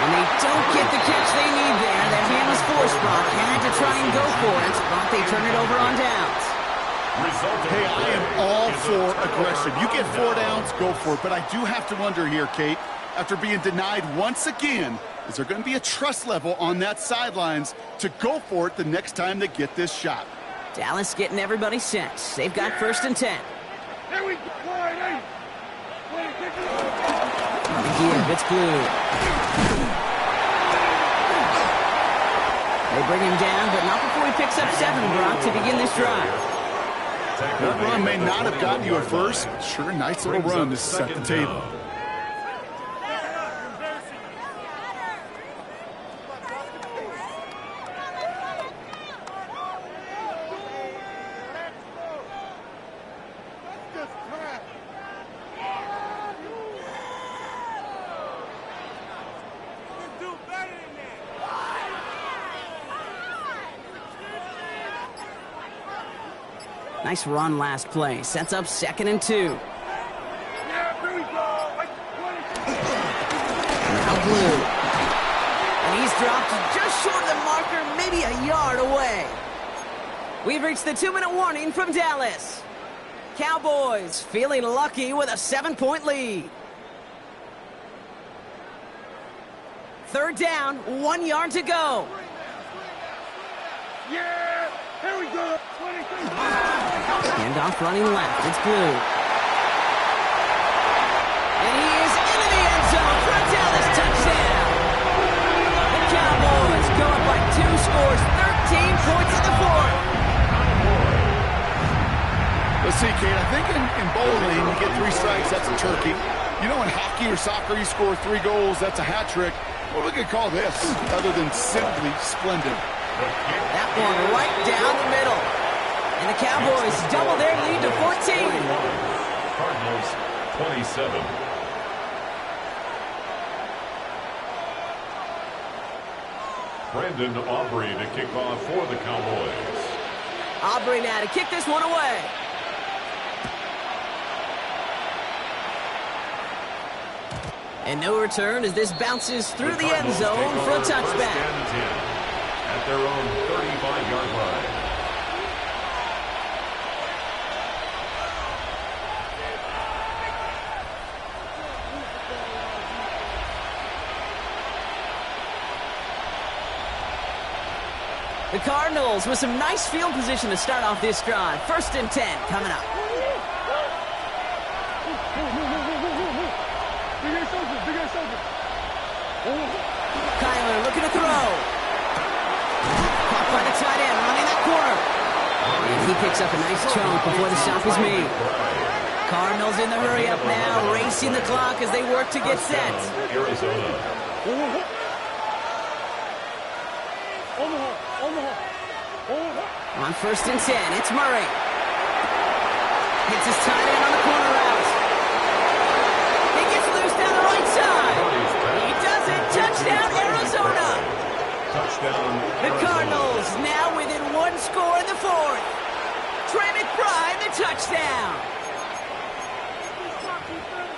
Speaker 2: And they don't get the catch they need there. That hand was forced, Brock. Had to try and go for it, but they turn it over on downs.
Speaker 4: Hey, I am all for aggression. You get 4 downs, go for it. But I do have to wonder here, Kate, after being denied once again, is there going to be a trust level on that sidelines to go for it the next time they get this shot?
Speaker 2: Dallas getting everybody set. They've got first and 10.
Speaker 3: Here we go.
Speaker 2: Give, it's blue. They bring him down, but not before he picks up 7, Brock, to begin this drive.
Speaker 4: That run may not have gotten you a first, but sure, nice little run to set the table.
Speaker 2: Nice run last play. Sets up 2nd and 2.
Speaker 3: Yeah, here we go.
Speaker 2: Now blue. And he's dropped just short of the marker, maybe a yard away. We've reached the 2-minute warning from Dallas. Cowboys feeling lucky with a 7-point lead. Third down, 1 yard to go.
Speaker 3: Yeah, here we go.
Speaker 2: Handoff running left. It's blue. And he is into the end zone for a Dallas touchdown. The Cowboys go up by 2 scores, 13 points in the fourth.
Speaker 4: Let's see, Kate, I think in bowling, you get 3 strikes, that's a turkey. You know, in hockey or soccer, you score 3 goals, that's a hat trick. What we could call this, other than simply splendid.
Speaker 2: That one right down the middle. And the Cowboys double their lead to 14.
Speaker 1: Cardinals 27. Brandon Aubrey to kick off for the Cowboys.
Speaker 2: Aubrey now to kick this one away. And no return as this bounces through the end zone for a touchback.
Speaker 1: At their own 35-yard line.
Speaker 2: The Cardinals with some nice field position to start off this drive. 1st and 10 coming up. Kyler looking to throw. Caught by the tight end, running that corner. And he picks up a nice chunk before the stop is made. Cardinals in the hurry up now, racing the clock as they work to get set.
Speaker 1: Arizona.
Speaker 2: On 1st and 10, it's Murray. Hits his tight end on the corner route. He gets loose down the right side. He does it. Touchdown, Arizona.
Speaker 1: Touchdown.
Speaker 2: The Cardinals now within 1 score in the 4th. Trey McBride, the touchdown.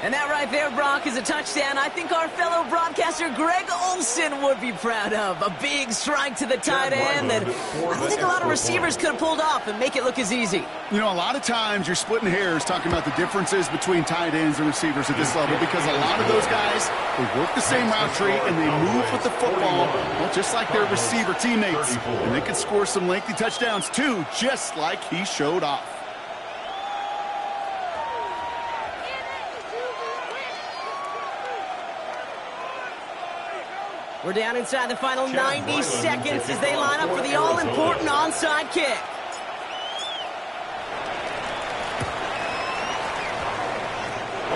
Speaker 2: And that right there, Brock, is a touchdown I think our fellow broadcaster Greg Olson would be proud of. A big strike to the tight end that I don't think a lot of receivers could have pulled off and make it look as easy.
Speaker 4: You know, a lot of times you're splitting hairs talking about the differences between tight ends and receivers at this level because a lot of those guys, they work the same route tree and they move with the football, well, just like their receiver teammates. And they can score some lengthy touchdowns too, just like he showed off.
Speaker 2: We're down inside the final 90 seconds as they line up for the all-important onside kick.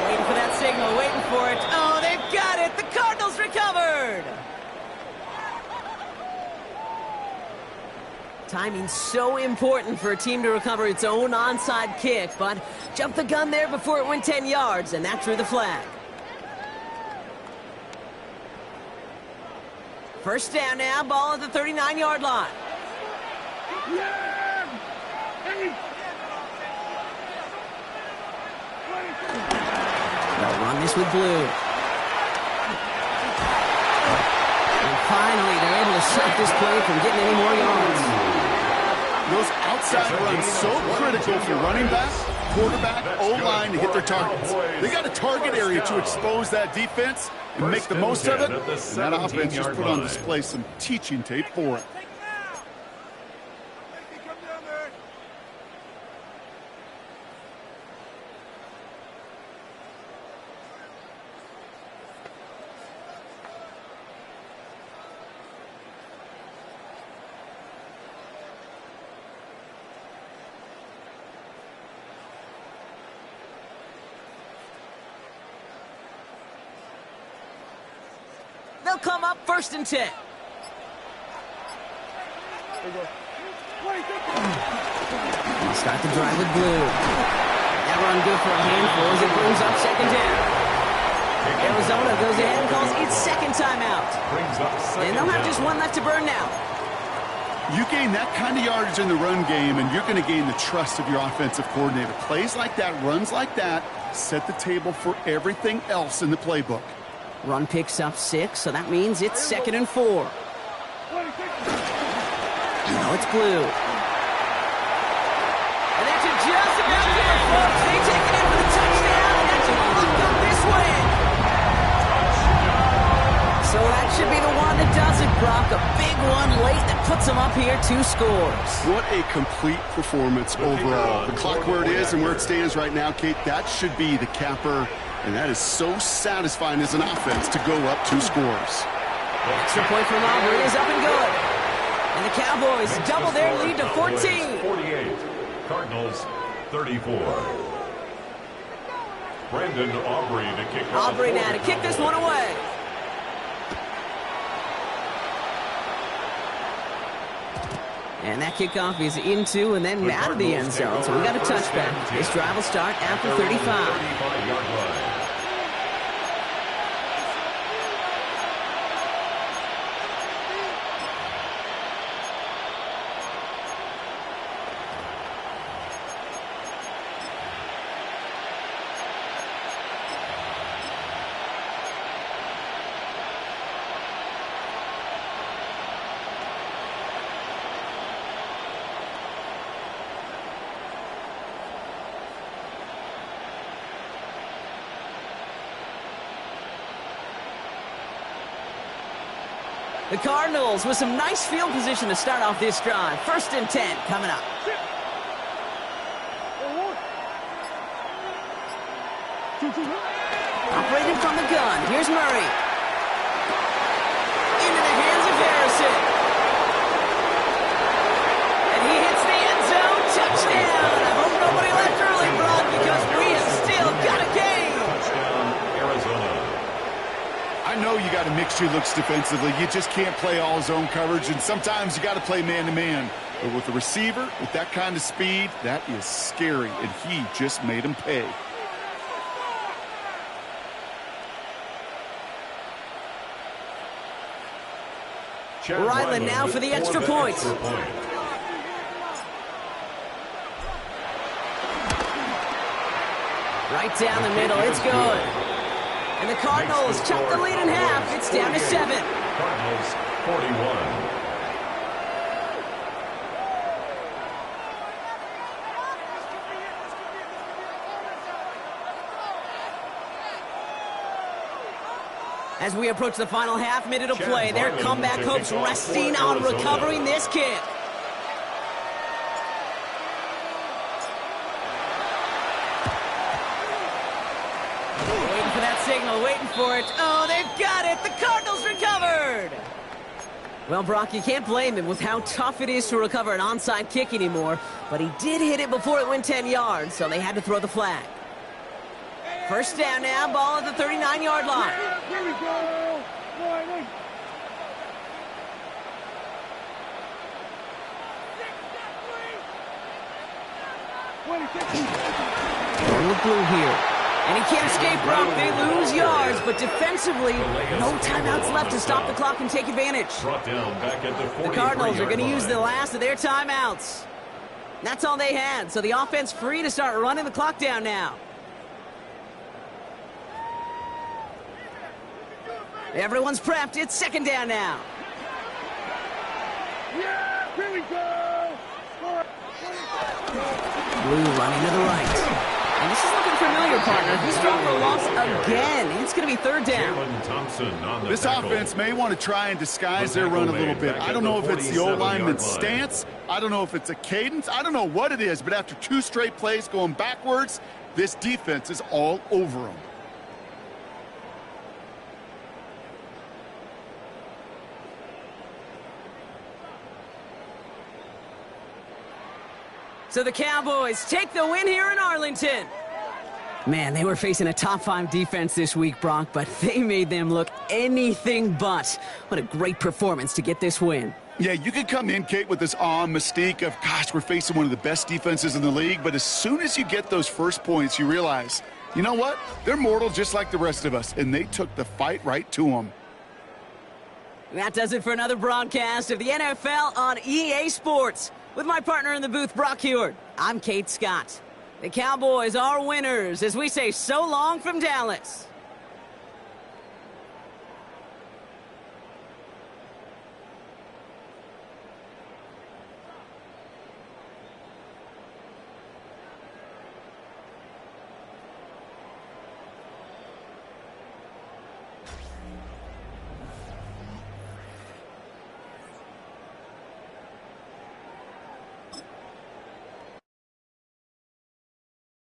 Speaker 2: Waiting for that signal, waiting for it. Oh, they've got it! The Cardinals recovered! Timing's so important for a team to recover its own onside kick, but jumped the gun there before it went 10 yards, and that drew the flag. 1st down now, ball at the 39-yard line. They'll run this with blue. And finally, they're able to stop this play from getting any more yards.
Speaker 4: Those outside runs so critical for running back, quarterback, O-line to hit their targets. They got a target area to expose that defense and make the most of it. And that offense just put on display some teaching tape for it.
Speaker 2: They'll come up 1st and 10. We'll start the drive with blue. That run good for a handful as it brings up 2nd down. Arizona goes ahead and calls its 2nd timeout. And they'll have just one left to burn now.
Speaker 4: You gain that kind of yardage in the run game, and you're going to gain the trust of your offensive coordinator. Plays like that, runs like that, set the table for everything else in the playbook.
Speaker 2: Run picks up 6, so that means it's 2nd and 4. Now it's blue. And that's just about there, folks. They take it in for the touchdown, and that's going to look up this way. So that should be the one that does it, Brock. A big one late that puts them up here 2 scores.
Speaker 4: What a complete performance overall. The clock where it is and where it stands right now, Kate, that should be the capper. And that is so satisfying as an offense to go up 2 scores.
Speaker 2: Extra point from Aubrey is up and good. And the Cowboys double their lead to 14.
Speaker 1: 48, Cardinals 34. Brandon Aubrey to kick off.
Speaker 2: Aubrey now to kick this one away. And that kickoff is into and then out of the end zone. So we got a touchback. This drive will start after 35.
Speaker 1: 35-yard line.
Speaker 2: The Cardinals with some nice field position to start off this drive. 1st and 10 coming up. Operating from the gun. Here's Murray. Into the hands of Harrison. And he hits the end zone. Touchdown. I hope nobody left early, Brock, because we have still got a game.
Speaker 1: Touchdown, Arizona.
Speaker 4: I know you got to mix your looks defensively. You just can't play all zone coverage, and sometimes you got to play man-to-man. But with a receiver, with that kind of speed, that is scary, and he just made him pay.
Speaker 2: Ryland now for the extra point. Right down the middle, it's good. And the Cardinals chop the lead in half. It's down to 7.
Speaker 1: Cardinals 41.
Speaker 2: As we approach the final half, minute of play, their comeback hopes resting on recovering this kick. Waiting for that signal, waiting for it. Oh, they've got it. The Cardinals recovered. Well, Brock, you can't blame him with how tough it is to recover an onside kick anymore, but he did hit it before it went 10 yards, so they had to throw the flag. 1st down now, ball at the 39-yard line.
Speaker 3: Here we go. Boy,
Speaker 2: Look blue here. And he can't escape, Brock. They lose yards, but defensively, no timeouts left to stop the clock and take advantage.
Speaker 1: Brought down back at the 43-yard line.
Speaker 2: The Cardinals are going to use the last of their timeouts. That's all they had, so the offense free to start running the clock down now. Everyone's prepped. It's 2nd down now.
Speaker 3: yeah, here we go.
Speaker 2: Blue running to the right. And this is looking familiar, partner. He's thrown for a loss again. It's going to be 3rd down.
Speaker 1: Jalen Thompson on the
Speaker 4: This
Speaker 1: tackle.
Speaker 4: offense may want to try and disguise their run a little bit. I don't know if it's the O-lineman's stance. I don't know if it's a cadence. I don't know what it is, but after 2 straight plays going backwards, this defense is all over them.
Speaker 2: So the Cowboys take the win here in Arlington. Man, they were facing a top 5 defense this week, Brock, but they made them look anything but. What a great performance to get this win.
Speaker 4: Yeah, you could come in, Kate, with this awe and mystique of, gosh, we're facing one of the best defenses in the league, but as soon as you get those first points, you realize, you know what? They're mortal just like the rest of us, and they took the fight right to them.
Speaker 2: That does it for another broadcast of the NFL on EA Sports. With my partner in the booth, Brock Heward, I'm Kate Scott. The Cowboys are winners as we say so long from Dallas.